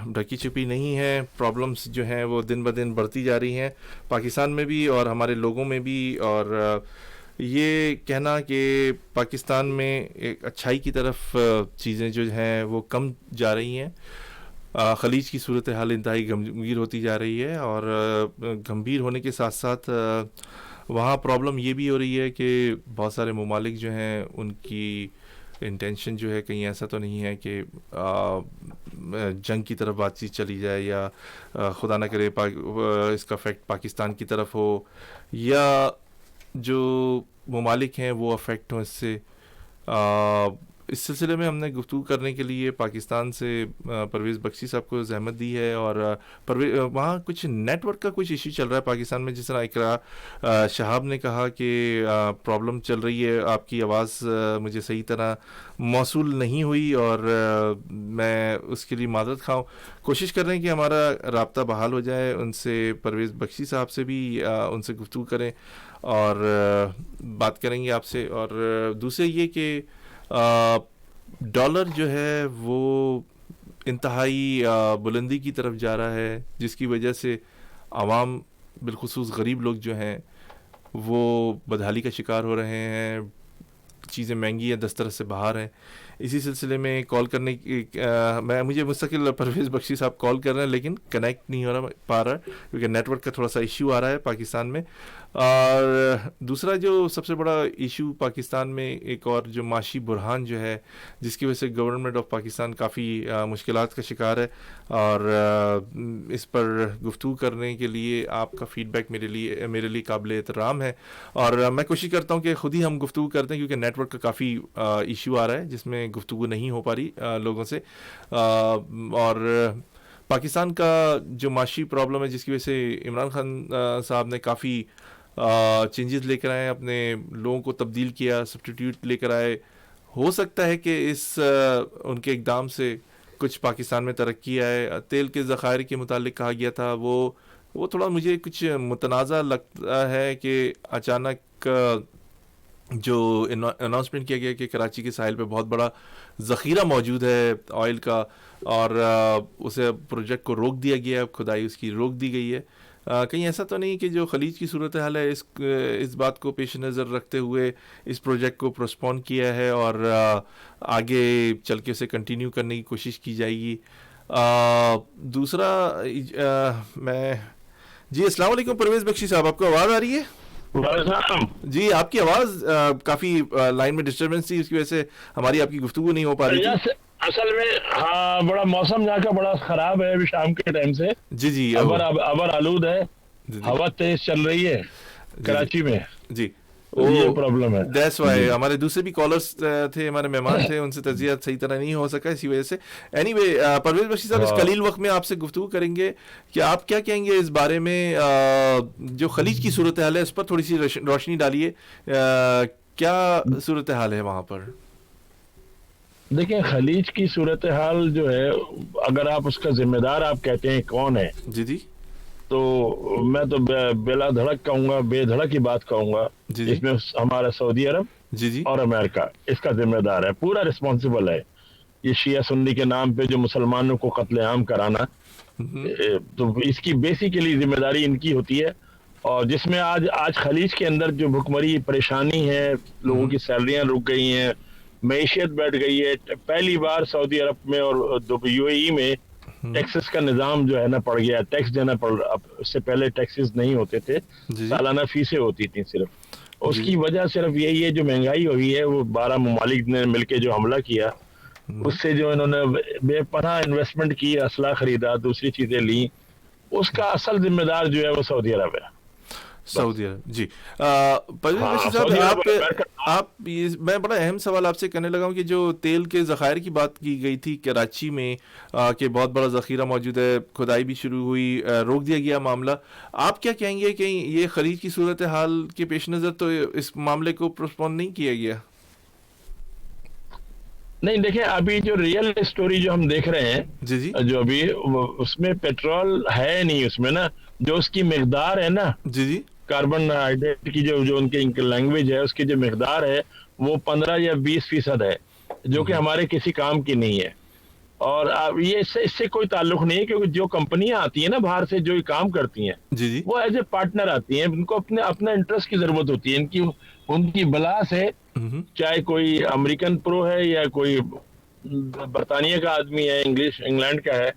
ڈھکی چھپی نہیں ہیں. پرابلمس جو ہیں وہ دن بدن بڑھتی جا رہی ہیں پاکستان میں بھی اور ہمارے لوگوں میں بھی. اور یہ کہنا کہ پاکستان میں ایک اچھائی کی طرف چیزیں جو ہیں وہ کم جا رہی ہیں. خلیج کی صورتحال انتہائی گمبھیر ہوتی جا رہی ہے، اور گمبھیر ہونے کے ساتھ ساتھ وہاں پرابلم یہ بھی ہو رہی ہے کہ بہت سارے ممالک جو ہیں ان کی انٹینشن جو ہے کہیں ایسا تو نہیں ہے کہ جنگ کی طرف بات چیت چلی جائے، یا خدا نہ کرے اس کا افیکٹ پاکستان کی طرف ہو، یا جو ممالک ہیں وہ افیکٹ ہوں اس سے. اس سلسلے میں ہم نے گفتگو کرنے کے لیے پاکستان سے پرویز بخشی صاحب کو زحمت دی ہے. اور وہاں کچھ نیٹ ورک کا کچھ ایشو چل رہا ہے پاکستان میں، جس طرح اقرا شہاب نے کہا کہ پرابلم چل رہی ہے، آپ کی آواز مجھے صحیح طرح موصول نہیں ہوئی، اور میں اس کے لیے معذرت خواہ. کوشش کر رہے ہیں کہ ہمارا رابطہ بحال ہو جائے ان سے. پرویز بخشی صاحب سے بھی ان سے گفتگو کریں اور بات کریں گے آپ سے. اور دوسرے یہ کہ ڈالر جو ہے وہ انتہائی بلندی کی طرف جا رہا ہے، جس کی وجہ سے عوام بالخصوص غریب لوگ جو ہیں وہ بدحالی کا شکار ہو رہے ہیں. چیزیں مہنگی ہیں، دسترس سے باہر ہیں. اسی سلسلے میں کال کرنے کی مجھے مستقل پرویز بخشی صاحب کال کر رہے ہیں، لیکن کنیکٹ نہیں ہو پا رہا کیونکہ نیٹ ورک کا تھوڑا سا ایشو آ رہا ہے پاکستان میں. اور دوسرا جو سب سے بڑا ایشو پاکستان میں ایک اور جو معاشی بحران جو ہے، جس کی وجہ سے گورنمنٹ آف پاکستان کافی مشکلات کا شکار ہے. اور اس پر گفتگو کرنے کے لیے آپ کا فیڈ بیک میرے لیے قابل احترام ہے، اور میں کوشش کرتا ہوں کہ خود ہی ہم گفتگو کرتے ہیں کیونکہ نیٹ ورک کا کافی ایشو آ رہا ہے جس میں گفتگو نہیں ہو پا رہی لوگوں سے. اور پاکستان کا جو معاشی پرابلم ہے جس کی وجہ سے عمران خان صاحب نے کافی چینجز لے کر آئے، اپنے لوگوں کو تبدیل کیا، سبسٹیٹیوٹ لے کر آئے. ہو سکتا ہے کہ اس ان کے اقدام سے کچھ پاکستان میں ترقی آئے. تیل کے ذخائر کے متعلق کہا گیا تھا، وہ تھوڑا مجھے کچھ متنازع لگتا ہے کہ اچانک جو اناؤنسمنٹ کیا گیا کہ کراچی کے ساحل پہ بہت بڑا ذخیرہ موجود ہے آئل کا، اور اسے پروجیکٹ کو روک دیا گیا ہے، کھدائی اس کی روک دی گئی ہے. کہیں ایسا تو نہیں کہ جو خلیج کی صورتحال ہے اس بات کو پیش نظر رکھتے ہوئے اس پروجیکٹ کو پروسپون کیا ہے اور آگے چل کے اسے کنٹینیو کرنے کی کوشش کی جائے گی. دوسرا جی السلام علیکم پرویز بخشی صاحب، آپ کو آواز آ رہی ہے؟ جی آپ کی آواز کافی لائن میں ڈسٹربنس تھی، اس کی وجہ سے ہماری آپ کی گفتگو نہیں ہو پا رہی تھی. اصل میں ہاں بڑا موسم یہاں کا بڑا خراب ہے ابھی شام کے ٹائم سے. جی ابر آلود ہے، ہوا تیز چل رہی ہے کراچی میں. جی یہ پرابلم ہے. دیٹس وائی ہمارے دوسرے بھی کالرز تھے، ہمارے مہمان تھے، ان سے تجزیہ صحیح طرح نہیں ہو سکا اسی وجہ سے. اینی وے پرویز بخشی صاحب اس قلیل وقت میں آپ سے گفتگو کریں گے کہ آپ کیا کہیں گے اس بارے میں، جو خلیج کی صورتحال ہے اس پر تھوڑی سی روشنی ڈالیے. کیا صورتحال ہے وہاں پر؟ دیکھیں خلیج کی صورتحال جو ہے، اگر آپ اس کا ذمہ دار آپ کہتے ہیں کون ہے، جی تو میں تو بلا دھڑک کہوں گا، بے دھڑک کی بات کہوں گا. اس میں ہمارا سعودی عرب اور امریکہ اس کا ذمہ دار ہے، پورا رسپانسبل ہے. یہ شیعہ سنی کے نام پہ جو مسلمانوں کو قتل عام کرانا، تو اس کی بیسیکلی ذمہ داری ان کی ہوتی ہے. اور جس میں آج خلیج کے اندر جو بھکمری پریشانی ہے، لوگوں کی سیلریاں رک گئی ہیں، معیشت بیٹھ گئی ہے. پہلی بار سعودی عرب میں اور یو اے ای میں ٹیکسز کا نظام جو ہے نا پڑ گیا, ٹیکس دینا پڑ رہا. اس سے پہلے ٹیکسز نہیں ہوتے تھے, سالانہ فیسیں ہوتی تھیں صرف. اس کی وجہ صرف یہی ہے جو مہنگائی ہوئی ہے, وہ 12 ممالک نے مل کے جو حملہ کیا, اس سے جو انہوں نے بے پناہ انویسٹمنٹ کی, اسلحہ خریدا, دوسری چیزیں لیں, اس کا اصل ذمہ دار جو ہے وہ سعودی عرب ہے. سعودی عرب. جی پرویز بخشی صاحب, آپ میں بڑا اہم سوال آپ سے کرنے لگا ہوں کہ جو تیل کے ذخائر کی بات کی گئی تھی کراچی میں کہ بہت بڑا ذخیرہ موجود ہے, کھدائی بھی شروع ہوئی, روک دیا گیا معاملہ, آپ کیا کہیں گے کہ یہ خرید کی صورتحال کے پیش نظر تو اس معاملے کو پروسپون نہیں کیا گیا؟ نہیں دیکھیں, ابھی جو ریئل اسٹوری جو ہم دیکھ رہے ہیں, جی جو ابھی اس میں پیٹرول ہے نہیں, اس میں نا جو اس کی مقدار ہے نا, جی کاربن ہائیڈریٹ کی جو ان کی لینگویج ہے, اس کی جو مقدار ہے وہ 15 یا 20% ہے, جو کہ ہمارے کسی کام کی نہیں ہے. اور یہ اس سے کوئی تعلق نہیں ہے, کیونکہ جو کمپنیاں آتی ہیں نا باہر سے جو کام کرتی ہیں, جی وہ ایز اے پارٹنر آتی ہیں, ان کو اپنا انٹرسٹ کی ضرورت ہوتی ہے. ان کی بلا سے, چاہے کوئی امریکن پرو ہے یا کوئی برطانیہ کا آدمی ہے, انگلینڈ کا ہے,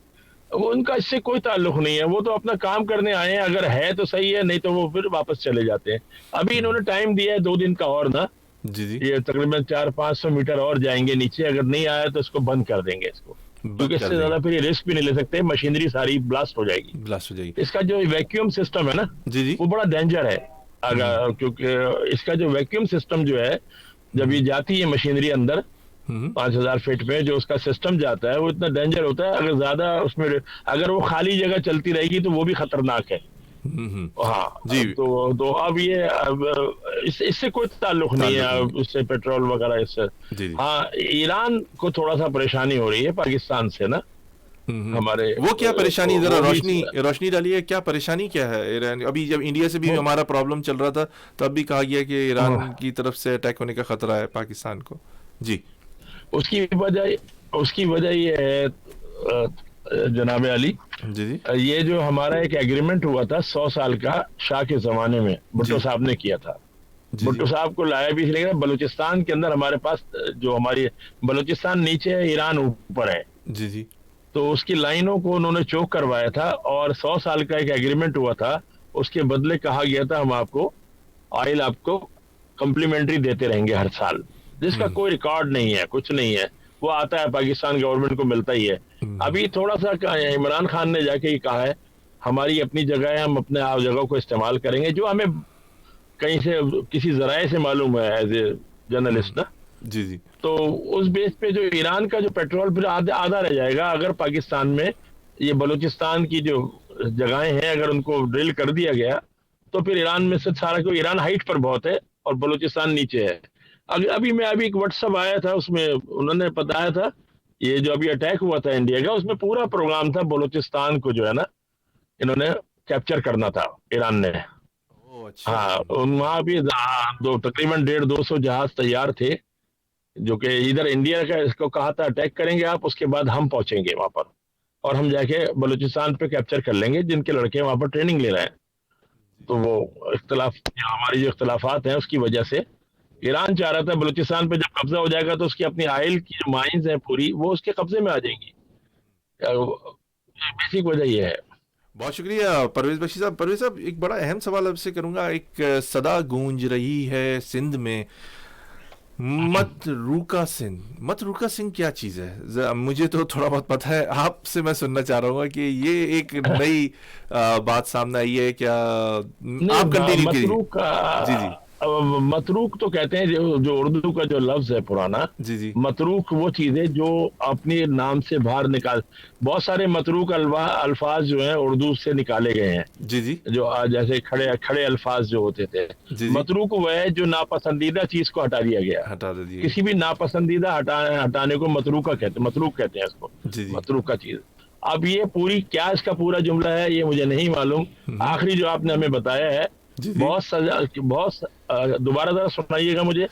وہ ان کا اس سے کوئی تعلق نہیں ہے. وہ تو اپنا کام کرنے آئے ہیں, اگر ہے تو صحیح ہے, نہیں تو وہ پھر واپس چلے جاتے ہیں. ابھی انہوں نے ٹائم دیا ہے 2 دن کا اور نا, یہ تقریباً 400-500 میٹر اور جائیں گے نیچے, اگر نہیں آیا تو اس کو بند کر دیں گے, اس کو, کیونکہ اس سے زیادہ پھر یہ رسک بھی نہیں لے سکتے, مشینری ساری بلاسٹ ہو جائے گی. اس کا جو ویکیوم سسٹم ہے نا, وہ بڑا ڈینجر ہے, کیونکہ اس کا جو ویکیوم سسٹم جو ہے, جب یہ جاتی ہے مشینری اندر 5000 فٹ میں, جو اس کا سسٹم جاتا ہے وہ اتنا ڈینجر ہوتا ہے, اگر زیادہ اس میں اگر وہ خالی جگہ چلتی رہے گی تو وہ بھی خطرناک ہے. ہاں جی. تو اب یہ اس سے کوئی تعلق نہیں ہے, اس سے پیٹرول وغیرہ اس سے. ہاں ایران کو تھوڑا سا پریشانی ہو رہی ہے پاکستان سے نا, ہمارے. وہ کیا پریشانی, ذرا روشنی ڈالیے, کیا پریشانی کیا ہے ایران؟ ابھی جب انڈیا سے بھی ہمارا پرابلم چل رہا تھا تب بھی کہا گیا کہ ایران کی طرف سے اٹیک ہونے کا خطرہ ہے پاکستان کو. جی اس کی وجہ یہ ہے جناب علی, یہ جو ہمارا ایک ایگریمنٹ ہوا تھا 100 سال کا شاہ کے زمانے میں, بھٹو صاحب نے کیا تھا. بھٹو صاحب کو لایا بھی, لیکن بلوچستان کے اندر ہمارے پاس جو ہماری بلوچستان نیچے ہے, ایران اوپر ہے, جی تو اس کی لائنوں کو انہوں نے چوک کروایا تھا, اور 100 سال کا ایک ایگریمنٹ ہوا تھا. اس کے بدلے کہا گیا تھا ہم آپ کو آئل آپ کو کمپلیمنٹری دیتے رہیں گے ہر سال, جس کا کوئی ریکارڈ نہیں ہے, کچھ نہیں ہے, وہ آتا ہے پاکستان گورنمنٹ کو ملتا ہی ہے. ابھی تھوڑا سا عمران خان نے جا کے یہ کہا ہے ہماری اپنی جگہ ہے, ہم اپنے آپ جگہ کو استعمال کریں گے, جو ہمیں کہیں سے کسی ذرائع سے معلوم ہے ایز اے جرنلسٹ نا. جی تو اس بیس پہ جو ایران کا جو پیٹرول پھر آدھا رہ جائے گا, اگر پاکستان میں یہ بلوچستان کی جو جگہیں ہیں اگر ان کو ڈرل کر دیا گیا تو پھر ایران میں سے سارا کو, ایران ہائٹ پر بہت ہے اور بلوچستان نیچے ہے. ابھی ایک واٹس ایپ آیا تھا, اس میں انہوں نے بتایا تھا یہ جو ابھی اٹیک ہوا تھا انڈیا کا, اس میں پورا پروگرام تھا بلوچستان کو جو ہے نا انہوں نے کیپچر کرنا تھا ایران نے. ہاں وہاں بھی تقریباً 150-200 جہاز تیار تھے, جو کہ ادھر انڈیا کا اس کو کہا تھا اٹیک کریں گے آپ, اس کے بعد ہم پہنچیں گے وہاں پر اور ہم جا کے بلوچستان پہ کیپچر کر لیں گے, جن کے لڑکے وہاں پر ٹریننگ لے رہے ہیں. تو وہ ہماری جو اختلافات ہیں اس کی وجہ سے ایران چاہ رہا تھا بلوچستان پہ جب قبضہ ہو جائے گا تو اس کی اپنی آئل کی جو مائنز ہیں پوری, وہ اس کے قبضے میں آ جائیں گی. بیسک وجہ یہ ہے. بہت شکریہ پرویز بخشی صاحب. پرویز صاحب ایک بڑا اہم سوال آپ سے کروں گا. ایک صدا گونج رہی ہے سندھ میں, متروکہ سندھ کیا چیز ہے؟ مجھے تو تھوڑا بہت پتہ ہے, آپ سے میں سننا چاہ رہا ہوں کہ یہ ایک نئی بات سامنے آئی ہے کیا؟ آپ کنٹینیو کیجیے. جی متروک تو کہتے ہیں جو اردو کا جو لفظ ہے پرانا, متروک وہ چیز ہے جو اپنے نام سے باہر نکال, بہت سارے متروک الفاظ جو ہیں اردو سے نکالے گئے ہیں, جو جیسے کھڑے الفاظ جو ہوتے تھے. متروک وہ ہے جو ناپسندیدہ چیز کو ہٹا دیا گیا, کسی بھی ناپسندیدہ ہٹانے کو متروک کہتے ہیں اس کو, متروک کا چیز. اب یہ پوری کیا اس کا پورا جملہ ہے یہ مجھے نہیں معلوم. آخری جو آپ نے ہمیں بتایا ہے بہت دوبارہ ذرا سنائیے گا مجھے.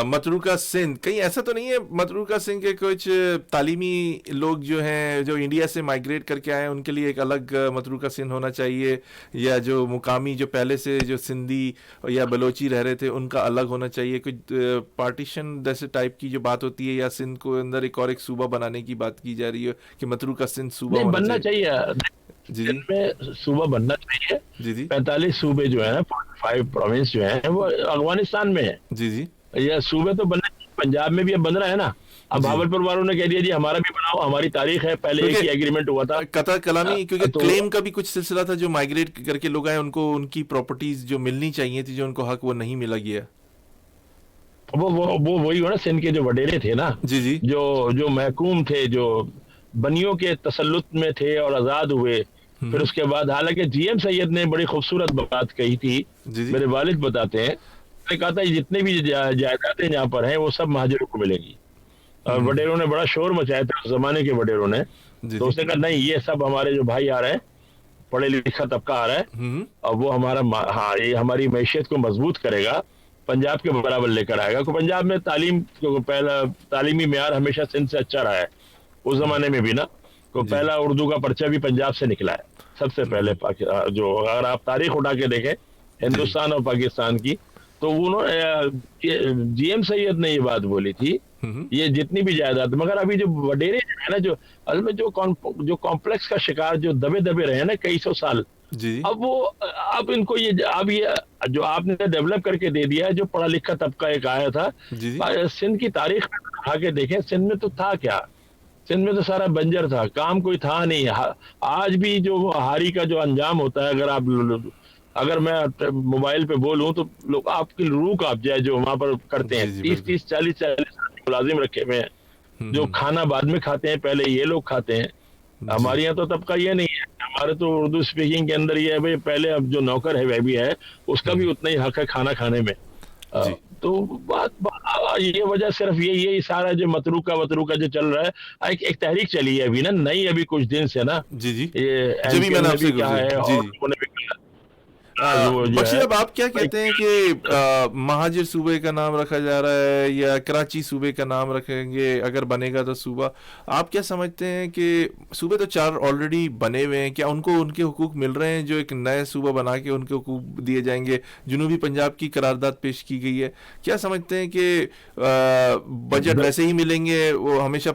متروکہ سندھ, کہیں ایسا تو نہیں ہے متروکہ سندھ کے کچھ تعلیمی لوگ جو ہیں جو انڈیا سے مائگریٹ کر کے آئے ہیں ان کے لیے ایک الگ متروکہ سندھ ہونا چاہیے, یا جو مقامی جو پہلے سے جو سندھی یا بلوچی رہ رہے تھے ان کا الگ ہونا چاہیے؟ کچھ پارٹیشن جیسے ٹائپ کی جو بات ہوتی ہے, یا سندھ کو اندر ایک اور ایک صوبہ بنانے کی بات کی جا رہی ہے کہ متروکہ سندھ صوبہ بننا چاہیے؟ جی میں صوبہ بننا چاہیے. جی 45 صوبے جو ہیں 45 پروونس جو ہیں وہ افغانستان میں ہیں. جی یہ صوبے تو بننا چاہیے. پنجاب میں بھی اب بن رہا ہے نا. اب بھاولپور والوں نے کہہ دیا جی ہمارا بھی بناؤ, ہماری تاریخ ہے, پہلے ایک ہی ایگریمنٹ ہوا تھا. قطع کلامی, کیونکہ کلیم کا بھی کچھ سلسلہ تھا, جو مائگریٹ کر کے لوگ آئے ان کو ان کی پراپرٹیز جو ملنی چاہیے تھی جو ان کو حق وہ نہیں ملا گیا. وہ وہی ہو نا, سندھ کے جو وڈیرے تھے نا, جی جو محکوم تھے, جو بنیوں کے تسلط میں تھے اور آزاد ہوئے. پھر اس کے بعد حالانکہ جی ایم سید نے بڑی خوبصورت بات کہی تھی, میرے والد بتاتے ہیں, انہوں نے کہا تھا جتنے بھی جائیدادیں یہاں پر ہیں وہ سب مہاجروں کو ملیں گی. اور وڈیروں نے بڑا شور مچایا تھا اس زمانے کے وڈیروں نے, تو اس نے کہا نہیں یہ سب ہمارے جو بھائی آ رہے ہیں, پڑھے لکھا طبقہ آ رہا ہے, اور وہ یہ ہماری معیشت کو مضبوط کرے گا, پنجاب کے برابر لے کر آئے گا. پنجاب میں تعلیمی معیار ہمیشہ سندھ سے اچھا رہا ہے اس زمانے میں بھی نا. پہلا اردو کا پرچہ بھی پنجاب سے نکلا ہے سب سے پہلے. جو اگر آپ تاریخ اٹھا کے دیکھیں ہندوستان اور پاکستان کی, تو جی ایم سید نے یہ بات بولی تھی, یہ جتنی بھی جائیداد, مگر ابھی جو وڈیرے ہیں نا, جو اصل میں جو کمپلیکس کا شکار جو دبے رہے نا کئی سو سال, اب ان کو یہ جو آپ نے ڈیولپ کر کے دے دیا ہے, جو پڑھا لکھا طبقہ ایک آیا تھا. سندھ کی تاریخ اٹھا کے دیکھیں, سندھ میں تو تھا کیا؟ سندھ میں تو سارا بنجر تھا, کام کوئی تھا نہیں. آج بھی جو ہاری کا جو انجام ہوتا ہے, اگر میں موبائل پہ بولوں تو لوگ آپ کی روح کانپ جائے جو وہاں پر کرتے ہیں. 30-40 ملازم رکھے ہوئے ہیں جو کھانا بعد میں کھاتے ہیں, پہلے یہ لوگ کھاتے ہیں. ہمارے یہاں تو طبقہ یہ نہیں ہے. ہمارے تو اردو اسپیکنگ کے اندر یہ ہے بھائی, پہلے اب جو نوکر ہے وہ بھی ہے, اس کا بھی اتنا ہی حق ہے کھانا کھانے میں. تو یہ وجہ صرف یہ سارا جو متروکہ جو چل رہا ہے, ایک تحریک چلی ہے ابھی نا, نئی ابھی کچھ دن سے نا. بخشی صاحب آپ کیا کہتے ہیں کہ مہاجر صوبے کا نام رکھا جا رہا ہے یا کراچی صوبے کا نام رکھیں گے اگر بنے گا تو صوبہ؟ آپ کیا سمجھتے ہیں کہ صوبے تو 4 آلریڈی بنے ہوئے ہیں, کیا ان کو ان کے حقوق مل رہے ہیں جو ایک نئے صوبہ بنا کے ان کے حقوق دیے جائیں گے؟ جنوبی پنجاب کی قرارداد پیش کی گئی ہے, کیا سمجھتے ہیں کہ بجٹ ویسے ہی ملیں گے؟ وہ ہمیشہ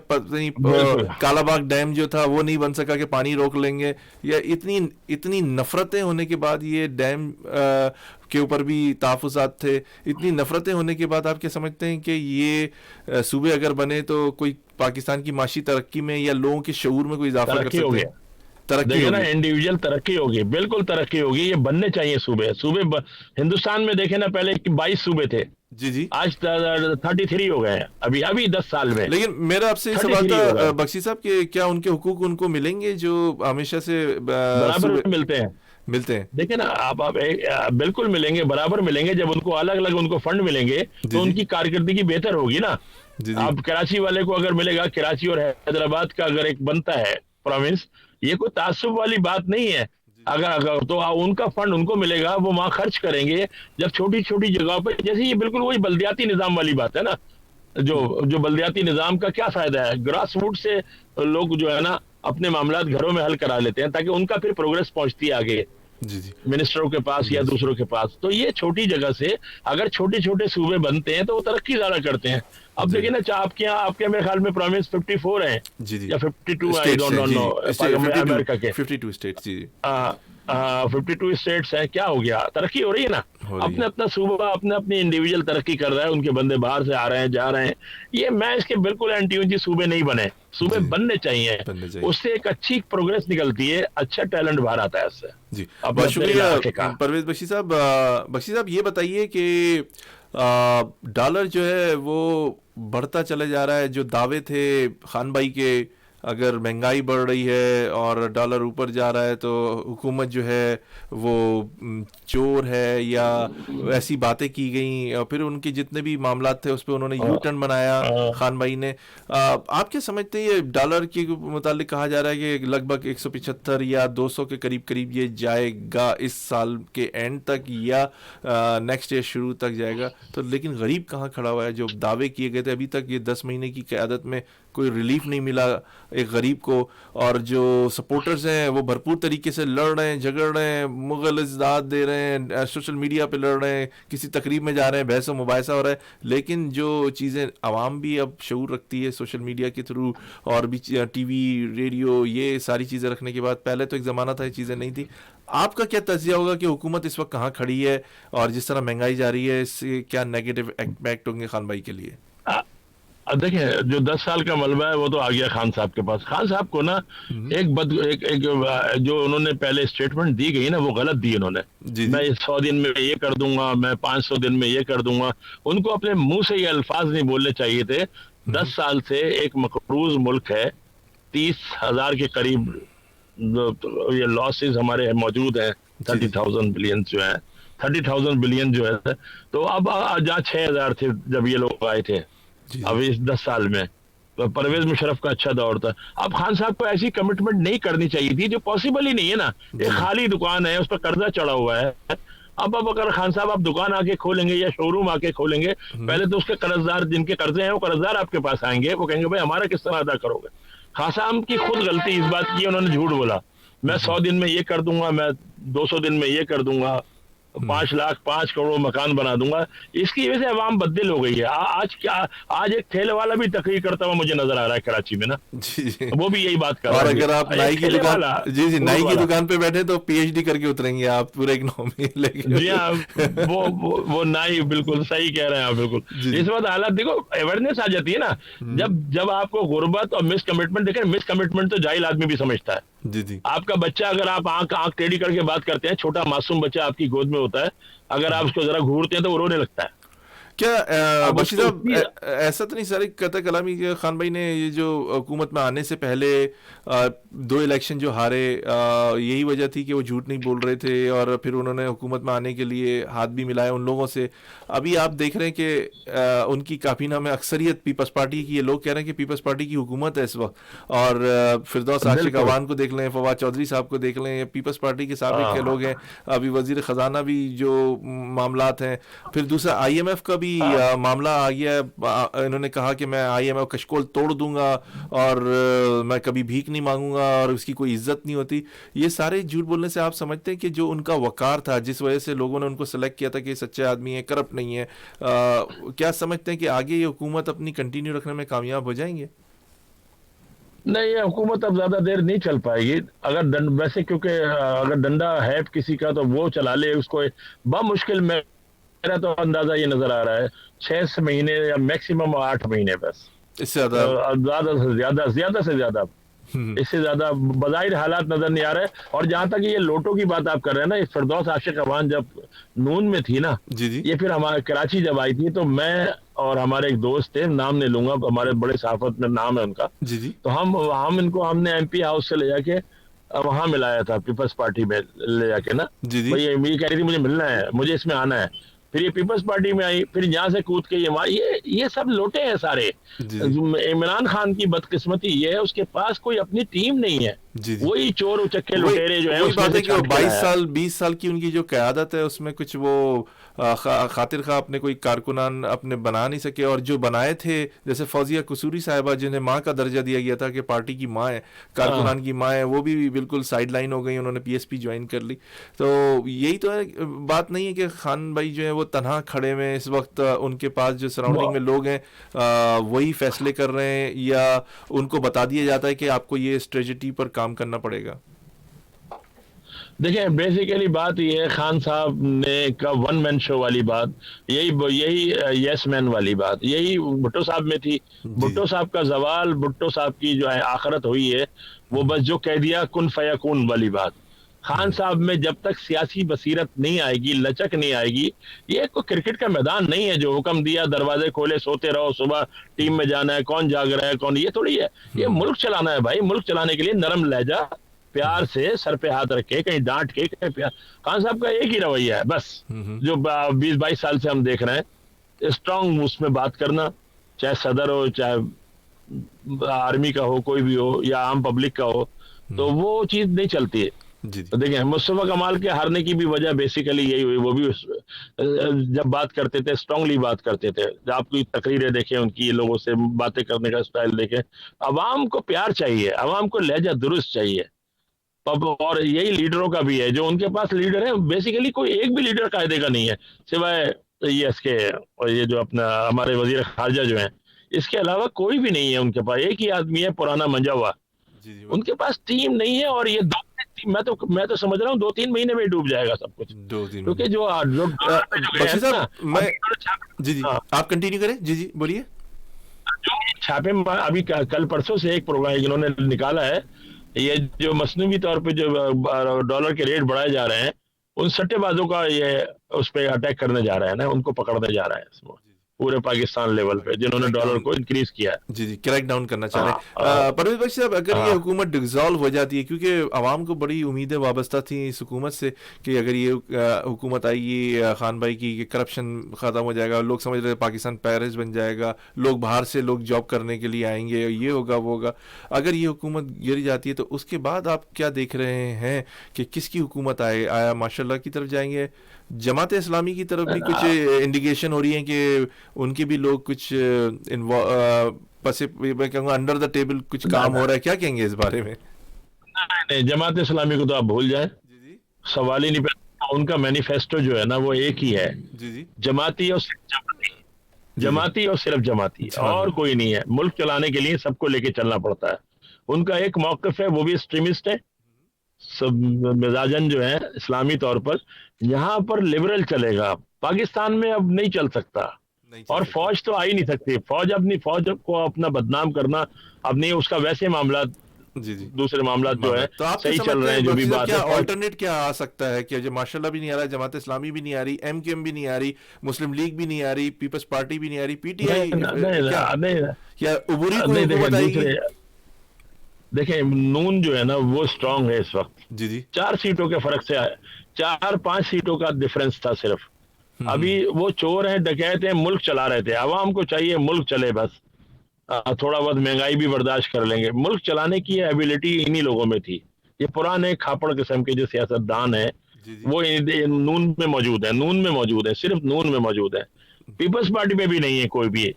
کالا باغ ڈیم جو تھا وہ نہیں بن سکا کہ پانی روک لیں گے, یا اتنی نفرتیں ہونے کے بعد یہ ڈیم کے اوپر بھی تحفظات تھے, اتنی نفرتیں ہونے کے بعد آپ کیا سمجھتے ہیں کہ یہ صوبے اگر بنے تو کوئی پاکستان کی معاشی ترقی میں یا لوگوں کے شعور میں کوئی اضافہ کر سکتے ہیں؟ ترقی ہوگی نا, انڈیویجول ترقی ہوگی, بالکل ترقی ہوگی. یہ بننے چاہیے صوبے. ہندوستان میں دیکھیں نا, پہلے 22 صوبے تھے, جی آج 33 ہو گئے ہیں ابھی 10 سال میں. لیکن میرا آپ سے سوال تھا بخشی صاحب کہ کیا ان کے حقوق ان کو ملیں گے جو ہمیشہ سے برابر ملتے ہیں؟ دیکھیں نا آپ بالکل ملیں گے, برابر ملیں گے. جب ان کو الگ الگ ان کو فنڈ ملیں گے تو ان کی کارکردگی بہتر ہوگی نا. اب کراچی والے کو اگر ملے گا, کراچی اور حیدرآباد کا اگر ایک بنتا ہے پروونس, یہ کوئی تعصب والی بات نہیں ہے. اگر تو ان کا فنڈ ان کو ملے گا, وہ وہاں خرچ کریں گے. جب چھوٹی چھوٹی جگہوں پہ, جیسے یہ بالکل وہی بلدیاتی نظام والی بات ہے نا, جو بلدیاتی نظام کا کیا فائدہ ہے؟ گراس روٹ سے لوگ جو ہے نا اپنے معاملات گھروں میں حل کرا لیتے ہیں تاکہ ان کا پھر پروگریس پہنچتی ہے آگے منسٹروں کے پاس یا دوسروں کے پاس. تو یہ چھوٹی جگہ سے اگر چھوٹے چھوٹے صوبے بنتے ہیں تو وہ ترقی زیادہ کرتے ہیں. اب دیکھیں نا, آپ کے میرے خیال میں پروونس 54 ہیں یا 52 امریکہ کے 52 اسٹیٹس. 52 اسٹیٹس ہیں. کیا ہو گیا؟ ترقی ہو رہی ہے نا. اپنا صوبہ اپنی انڈیویجول ترقی کر رہا ہے, ان کے بندے باہر سے آ رہے ہیں جا رہے ہیں. یہ میں اس کے بالکل اینٹی ہوں, صوبے نہیں بنے, صوبے بننے چاہیے. اس سے ایک اچھی پروگریس نکلتی ہے, اچھا ٹیلنٹ باہر آتا ہے اس سے. جی بہت شکریہ پرویز بخشی صاحب. بخشی صاحب یہ بتائیے کہ ڈالر جو ہے وہ بڑھتا چلے جا رہا ہے. جو دعوے تھے خان بھائی کے اگر مہنگائی بڑھ رہی ہے اور ڈالر اوپر جا رہا ہے تو حکومت جو ہے وہ چور ہے یا ایسی باتیں کی گئیں, اور پھر ان کے جتنے بھی معاملات تھے اس پہ انہوں نے یو ٹرن بنایا خان بھائی نے. آپ کیا سمجھتے ہیں یہ ڈالر کے متعلق کہا جا رہا ہے کہ لگ بھگ 175 یا 200 کے قریب یہ جائے گا اس سال کے اینڈ تک یا نیکسٹ ایئر شروع تک جائے گا, تو لیکن غریب کہاں کھڑا ہوا ہے؟ جو دعوے کیے گئے تھے ابھی تک یہ 10 مہینے کی قیادت میں کوئی ریلیف نہیں ملا ایک غریب کو, اور جو سپورٹرز ہیں وہ بھرپور طریقے سے لڑ رہے ہیں, جھگڑ رہے ہیں, مغلظات دے رہے ہیں, سوشل میڈیا پہ لڑ رہے ہیں, کسی تقریب میں جا رہے ہیں, بحث و مباحثہ ہو رہا ہے, لیکن جو چیزیں عوام بھی اب شعور رکھتی ہے سوشل میڈیا کے تھرو اور بھی ٹی وی ریڈیو یہ ساری چیزیں رکھنے کے بعد, پہلے تو ایک زمانہ تھا یہ چیزیں نہیں تھی. آپ کا کیا تجزیہ ہوگا کہ حکومت اس وقت کہاں کھڑی ہے اور جس طرح مہنگائی جا رہی ہے اس سے کیا نیگیٹو امپیکٹ ہوں گے خان بھائی کے لیے؟ دیکھیں جو 10 سال کا ملبہ ہے وہ تو آ گیا خان صاحب کے پاس. خان صاحب کو نا ایک جو انہوں نے پہلے اسٹیٹمنٹ دی گئی نا وہ غلط دی انہوں نے. میں 100 دن میں یہ کر دوں گا, میں 500 دن میں یہ کر دوں گا. ان کو اپنے منہ سے یہ الفاظ نہیں بولنے چاہیے تھے. 10 سال سے ایک مقروض ملک ہے, 30,000 کے قریب یہ لاسز ہمارے موجود ہیں, 30,000 بلین جو ہیں, 30,000 بلین جو ہے. تو اب جہاں 6,000 تھے جب یہ لوگ آئے تھے, اب اس 10 سال میں پرویز مشرف کا اچھا دور تھا. اب خان صاحب کو ایسی کمٹمنٹ نہیں کرنی چاہیے تھی جو پاسبل ہی نہیں ہے نا. ایک خالی دکان ہے, اس پر قرضہ چڑھا ہوا ہے. اب اگر خان صاحب آپ دکان آ کے کھولیں گے یا شو روم آ کے کھولیں گے, پہلے تو اس کے قرضدار جن کے قرضے ہیں وہ قرضدار آپ کے پاس آئیں گے, وہ کہیں گے بھائی ہمارا کس طرح ادا کرو گے. خان صاحب کی خود غلطی اس بات کی, انہوں نے جھوٹ بولا. میں 100 دن میں یہ کر دوں گا, میں 200 دن میں یہ کر دوں گا, 5 لاکھ 5 کروڑ مکان بنا دوں گا. اس کی وجہ سے عوام بدل ہو گئی ہے. آج ایک ٹھیلے والا بھی تقریر کرتا ہوا مجھے نظر آ رہا ہے کراچی میں نا, وہ بھی یہی بات کر رہا ہے. اور اگر آپ نائی کی دکان نائی کی دکان پہ بیٹھے تو پی ایچ ڈی کر کے اتریں گے آپ پورے اکنامی لے کے. جی ہاں, وہ نائی بالکل صحیح کہہ رہے ہیں آپ. بالکل اس وقت حالات دیکھو, اویئرنیس آ جاتی ہے نا. جب آپ کو غربت اور مس کمٹمنٹ دیکھیں, مس کمٹمنٹ تو جاہل آدمی بھی سمجھتا ہے. آپ کا بچہ اگر آپ آنکھ ٹیڑھی کر کے بات کرتے ہیں, چھوٹا معصوم بچہ آپ کی گود میں ہوتا ہے, اگر آپ اس کو ذرا گھورتے ہیں تو وہ رونے لگتا ہے. کیا بشیر صاحب ایسا تو نہیں سارے قطع کلامی خان بھائی نے یہ جو حکومت میں آنے سے پہلے 2 الیکشن جو ہارے, یہی وجہ تھی کہ وہ جھوٹ نہیں بول رہے تھے اور پھر انہوں نے حکومت میں آنے کے لیے ہاتھ بھی ملایا ان لوگوں سے. ابھی آپ دیکھ رہے ہیں کہ ان کی کابینہ میں اکثریت پیپلز پارٹی کی, یہ لوگ کہہ رہے ہیں کہ پیپلز پارٹی کی حکومت ہے اس وقت. اور فردوس عاشق عوان کو دیکھ لیں, فواد چودھری صاحب کو دیکھ لیں, پیپلز پارٹی کے سابق کے لوگ ہیں. ابھی وزیر خزانہ بھی جو معاملات ہیں, پھر دوسرا IMF کا بھی معاملہ آ گیا ہے. انہوں نے کہا کہ میں IMF کشکول توڑ دوں گا اور میں کبھی بھیک نہیں مانگوں گا اور اس کی کوئی عزت نہیں ہوتی. یہ سارے جھوٹ بولنے سے آپ سمجھتے ہیں کہ جو ان کا وقار تھا, جس وجہ سے لوگوں نے ان کو سلیکٹ کیا تھا کہ سچے آدمی ہیں, کرپٹ نہیں ہے, کیا سمجھتے ہیں کہ آگے یہ حکومت اپنی کنٹینیو رکھنے میں کامیاب ہو جائیں گے؟ نہیں, یہ حکومت اب زیادہ دیر نہیں چل پائے گی. اگر ویسے کیونکہ اگر ڈنڈا ہے کسی کا تو وہ چلا لے اس کو بمشکل. میرا تو اندازہ یہ نظر آ رہا ہے 6 مہینے یا میکسیمم 8 مہینے, بس اس سے زیادہ سے زیادہ اس سے زیادہ بظاہر حالات نظر نہیں آ رہے. اور جہاں تک یہ لوٹوں کی بات آپ کر رہے ہیں نا, فردوس عاشق عوان جب نون میں تھی نا, یہ پھر ہمارے کراچی جب آئی تھی تو میں اور ہمارے ایک دوست تھے, نام نہیں لوں گا, ہمارے بڑے صحافت میں نام ہے ان کا, تو ہم نے MP ہاؤس سے لے جا کے وہاں ملایا تھا, پیپلز پارٹی میں لے جا کے نا. یہ کہہ رہی تھی مجھے ملنا ہے, مجھے اس میں آنا ہے. پھر یہ پیپلز پارٹی میں آئی, پھر یہاں سے کود کے یہ سب لوٹے ہیں سارے. عمران خان کی بدقسمتی یہ ہے اس کے پاس کوئی اپنی ٹیم نہیں ہے. وہی چور اچکے لٹیرے جو ہیں, 20 سال کی ان کی جو قیادت ہے اس میں کچھ وہ خاطر خواہ اپنے کوئی کارکنان اپنے بنا نہیں سکے. اور جو بنائے تھے جیسے فوزیہ قصوری صاحبہ جنہیں ماں کا درجہ دیا گیا تھا کہ پارٹی کی ماں ہے, کارکنان کی ماں ہے, وہ بھی بالکل سائڈ لائن ہو گئی, انہوں نے PSP جوائن کر لی. تو یہی تو ہے, بات نہیں ہے کہ خان بھائی جو ہے وہ تنہا کھڑے ہوئے اس وقت, ان کے پاس جو سراؤنڈنگ میں لوگ ہیں وہی فیصلے کر رہے ہیں, یا ان کو بتا دیا جاتا ہے کہ آپ کو یہ اسٹریٹجی پر کام کرنا پڑے گا. دیکھیں بیسیکلی بات یہ ہے, خان صاحب نے کا 1 مین شو والی بات, یہی یس مین والی بات, یہی بھٹو صاحب میں تھی. بھٹو صاحب کا زوال, بھٹو صاحب کی جو ہے آخرت ہوئی ہے, وہ بس جو کہہ دیا کن فیکون والی بات. خان صاحب میں جب تک سیاسی بصیرت نہیں آئے گی, لچک نہیں آئے گی, یہ کوئی کرکٹ کا میدان نہیں ہے جو حکم دیا دروازے کھولے سوتے رہو, صبح ٹیم میں جانا ہے, کون جاگ رہا ہے کون, یہ تھوڑی ہے. یہ ملک چلانا ہے بھائی, ملک چلانے کے لیے نرم لہجہ, پیار سے سر پہ ہاتھ رکھے, کہیں ڈانٹ کے, کہیں پیار. خان صاحب کا ایک ہی رویہ ہے بس, جو 20-22 سال سے ہم دیکھ رہے ہیں, اسٹرانگ اس میں بات کرنا, چاہے صدر ہو, چاہے آرمی کا ہو, کوئی بھی ہو, یا عام پبلک کا ہو, تو وہ چیز نہیں چلتی ہے. دیکھیں مصطفیٰ کمال کے ہارنے کی بھی وجہ بیسیکلی یہی ہوئی, وہ بھی جب بات کرتے تھے اسٹرانگلی بات کرتے تھے. آپ کی تقریریں دیکھیں ان کی, لوگوں سے باتیں کرنے کا اسٹائل دیکھیں. عوام کو پیار چاہیے, عوام کو لہجہ درست چاہیے, اور یہی لیڈروں کا بھی ہے. جو ان کے پاس لیڈر ہے بیسیکلی کوئی ایک بھی لیڈر قاعدے کا نہیں ہے سوائے یہ اس کے, یہ جو اپنا ہمارے وزیر خارجہ جو ہیں, اس کے علاوہ کوئی بھی نہیں ہے ان کے پاس. ایک ہی آدمی ہے پرانا منجا ہوا, ان کے پاس ٹیم نہیں ہے. اور یہ میں تو سمجھ رہا ہوں 2-3 مہینے میں ڈوب جائے گا سب کچھ, کیونکہ جو جی آپ کنٹینیو کریں. جی بولیے. جو چھاپے ابھی کل پرسوں سے ایک پروگرام انہوں نے نکالا ہے, یہ جو مصنوعی طور پہ جو ڈالر کے ریٹ بڑھائے جا رہے ہیں, ان سٹے بازوں کا یہ اس پہ اٹیک کرنے جا رہے ہیں نا, ان کو پکڑنے جا رہے ہیں اس میں پورے پاکستان لیول پہ, جنہوں نے ڈالر کو انکریز کیا ہے. جی کریک ڈاؤن کرنا چاہ رہے ہیں. پرویز بخش صاحب, اگر یہ حکومت ڈسالو ہو جاتی ہے, کیونکہ عوام کو بڑی امیدیں وابستہ تھیں اس حکومت سے کہ اگر یہ حکومت آئی گی خان بھائی کی, کہ کرپشن ختم ہو جائے گا, لوگ سمجھ رہے پاکستان پیرس بن جائے گا, لوگ باہر سے لوگ جاب کرنے کے لیے آئیں گے, یہ ہوگا وہ ہوگا. اگر یہ حکومت گر جاتی ہے تو اس کے بعد آپ کیا دیکھ رہے ہیں کہ کس کی حکومت آیا ماشاء اللہ کی طرف جائیں گے؟ جماعت اسلامی کی طرف بھی کچھ انڈیکیشن ہو رہی ہیں کہ ان کے بھی لوگ کچھ انڈر دا ٹیبل کچھ کام ہو رہا ہے, کیا کہیں گے اس بارے میں؟ نہیں, جماعت اسلامی کو تو آپ بھول جائیں, سوال ہی نہیں پیدا. ان کا مینیفیسٹو جو ہے نا وہ ایک ہی ہے, جماعتی اور صرف جماعتی, جماعتی اور صرف جماعتی, اور کوئی نہیں ہے. ملک چلانے کے لیے سب کو لے کے چلنا پڑتا ہے. ان کا ایک موقف ہے, وہ بھی ایکسٹریمسٹ ہے, سب مزاجن جو ہیں اسلامی طور پر. یہاں پر لبرل چلے گا, پاکستان میں اب نہیں چل سکتا. اور فوج تو آ ہی نہیں سکتی. فوج اپنی فوج کو اپنا بدنام کرنا, اب نہیں, اس کا ویسے معاملات دوسرے معاملات جو ہے صحیح چل رہے ہیں. جو بھی بات ہے آلٹرنیٹ کیا آ سکتا ہے کہ جو ماشاء اللہ بھی نہیں آ رہا, جماعت اسلامی بھی نہیں آ رہی, ایم کیو ایم بھی نہیں آ رہی, مسلم لیگ بھی نہیں آ رہی, پیپلز پارٹی بھی نہیں آ رہی, پی ٹی آئی کیا عبوری کوئی حکومت آئے گی؟ دیکھیں نون جو ہے نا وہ اسٹرانگ ہے اس وقت. 4 سیٹوں کے فرق سے 4-5 سیٹوں کا ڈفرنس تھا صرف. ابھی وہ چور ہیں, ڈکیت ہیں, ملک چلا رہے تھے. عوام کو چاہیے ملک چلے, بس تھوڑا بہت مہنگائی بھی برداشت کر لیں گے. ملک چلانے کی ایبیلٹی انہی لوگوں میں تھی. یہ پرانے کھاپڑ قسم کے جو سیاست دان ہیں وہ نون میں موجود ہے, نون میں موجود ہے, صرف نون میں موجود ہے. پیپلز پارٹی میں بھی نہیں ہے کوئی بھی,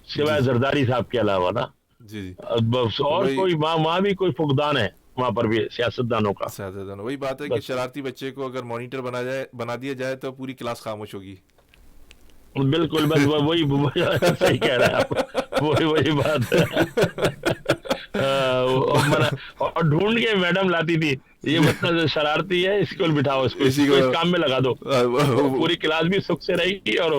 سوائے زرداری صاحب کے علاوہ نا. اور کوئی وہاں بھی کوئی فقدان ہے وہاں پر بھی سیاستدانوں کا. وہی بات ہے کہ شرارتی بچے کو اگر مانیٹر بنا دیا جائے تو پوری کلاس خاموش ہوگی. بالکل, بس وہی صحیح کہہ رہے ہیں آپ, وہی بات ہے. اور ڈھونڈ کے میڈم لاتی تھی, یہ بچہ شرارتی ہے, اس کو بٹھاؤ, اس کو کام میں لگا دو, پوری کلاس بھی سکھ سے رہے گی اور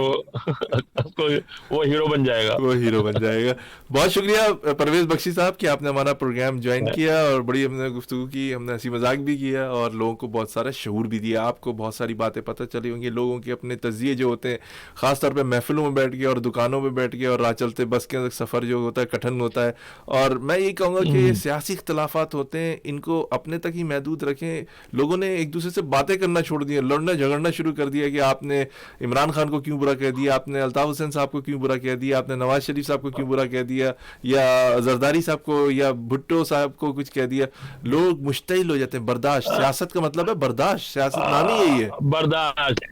وہ ہیرو بن جائے گا. بہت شکریہ پرویز بخشی صاحب کہ آپ نے ہمارا پروگرام جوائن کیا, اور بڑی ہم نے گفتگو کی, ہم نے ہنسی مذاق بھی کیا, اور لوگوں کو بہت سارا شعور بھی دیا. آپ کو بہت ساری باتیں پتہ چلی ہوں گی, لوگوں کے اپنے تجزیے جو ہوتے ہیں, خاص طور پہ محفلوں میں بیٹھ کے اور دکانوں میں بیٹھ کے اور راہ چلتے بس کے سفر جو ہوتا ہے کٹھن ہوتا ہے. اور میں یہ کہوں گا کہ سیاسی اختلافات ہوتے ہیں, ان کو اپنے تک ہی محدود رکھیں. لوگوں نے ایک دوسرے سے باتیں کرنا چھوڑ دیا, لڑنا جھگڑنا شروع کر دیا کہ آپ نے عمران خان کو کیوں برا کہہ دیا, آپ نے الطاف حسین صاحب کو کیوں برا کہہ دیا, آپ نے نواز شریف صاحب کو کیوں برا کہہ دیا, یا زرداری صاحب کو یا بھٹو صاحب کو کچھ کہہ دیا. لوگ مشتعل ہو جاتے ہیں. برداشت, سیاست کا مطلب ہے برداشت, سیاست نام ہی یہی ہے, برداشت,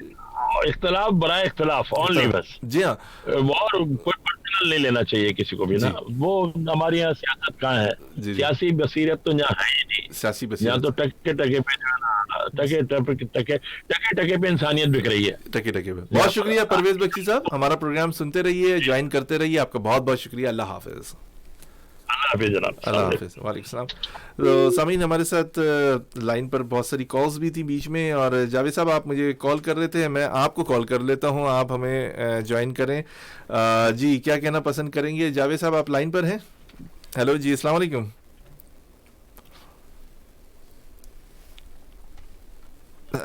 اختلاف برائے اختلاف اونلی, بس. جی ہاں, اور کوئی پرسنل نہیں لینا چاہیے کسی کو بھی نا. وہ ہمارے یہاں سیاست کہاں ہے, سیاسی بصیرت تو یہاں ہے ہی نہیں. سیاسی بصیرت یہاں تو ٹکے ٹکے پہ انسانیت بک رہی ہے, ٹکے پہ. بہت شکریہ پرویز بخشی صاحب, ہمارا پروگرام سنتے رہیے, جوائن کرتے رہیے. آپ کا بہت بہت شکریہ. اللہ حافظ. اللہ حافظ. وعلیکم السلام. تو سامعین, ہمارے ساتھ لائن پر بہت ساری کالز بھی تھی بیچ میں, اور جاوید صاحب آپ مجھے کال کر رہے تھے, میں آپ کو کال کر لیتا ہوں, آپ ہمیں جوائن کریں. جی کیا کہنا پسند کریں گے جاوید صاحب, آپ لائن پر ہیں؟ ہیلو جی, السلام علیکم.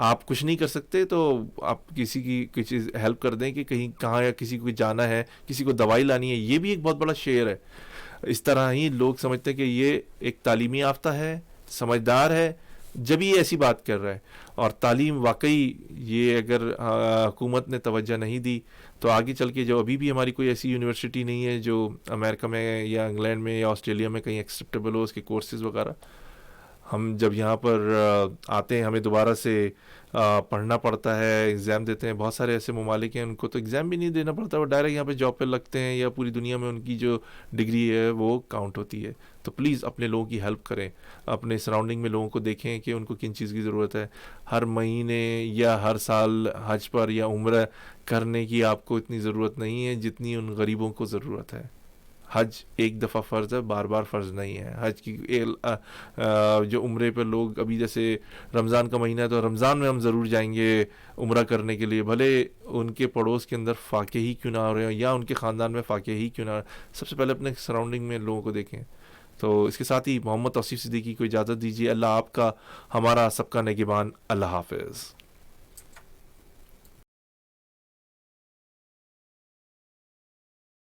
آپ کچھ نہیں کر سکتے تو آپ کسی کی کوئی چیز ہیلپ کر دیں کہ کہیں کہاں یا کسی کو جانا ہے, کسی کو دوائی لانی ہے. یہ بھی ایک بہت بڑا شعر ہے. اس طرح ہی لوگ سمجھتے ہیں کہ یہ ایک تعلیمی یافتہ ہے, سمجھدار ہے, جب یہ ایسی بات کر رہا ہے. اور تعلیم واقعی یہ اگر حکومت نے توجہ نہیں دی تو آگے چل کے, جو ابھی بھی ہماری کوئی ایسی یونیورسٹی نہیں ہے جو امریکہ میں یا انگلینڈ میں یا آسٹریلیا میں کہیں ایکسیپٹیبل ہو اس کے کورسز وغیرہ, ہم جب یہاں پر آتے ہیں ہمیں دوبارہ سے پڑھنا پڑتا ہے, ایگزام دیتے ہیں. بہت سارے ایسے ممالک ہیں ان کو تو ایگزام بھی نہیں دینا پڑتا, وہ ڈائریکٹ یہاں پہ جاب پہ لگتے ہیں یا پوری دنیا میں ان کی جو ڈگری ہے وہ کاؤنٹ ہوتی ہے. تو پلیز اپنے لوگوں کی ہیلپ کریں, اپنے سراؤنڈنگ میں لوگوں کو دیکھیں کہ ان کو کن چیز کی ضرورت ہے. ہر مہینے یا ہر سال حج پر یا عمرہ کرنے کی آپ کو اتنی ضرورت نہیں ہے جتنی ان غریبوں کو ضرورت ہے. حج ایک دفعہ فرض ہے, بار بار فرض نہیں ہے. حج کی جو عمرے پہ لوگ, ابھی جیسے رمضان کا مہینہ ہے تو رمضان میں ہم ضرور جائیں گے عمرہ کرنے کے لیے, بھلے ان کے پڑوس کے اندر فاقے ہی کیوں نہ ہو رہے ہوں یا ان کے خاندان میں فاقے ہی کیوں نہ. سب سے پہلے اپنے سراؤنڈنگ میں لوگوں کو دیکھیں. تو اس کے ساتھ ہی محمد توصیف صدیقی کو اجازت دیجیے. اللہ آپ کا, ہمارا سب کا نگہبان. اللہ حافظ.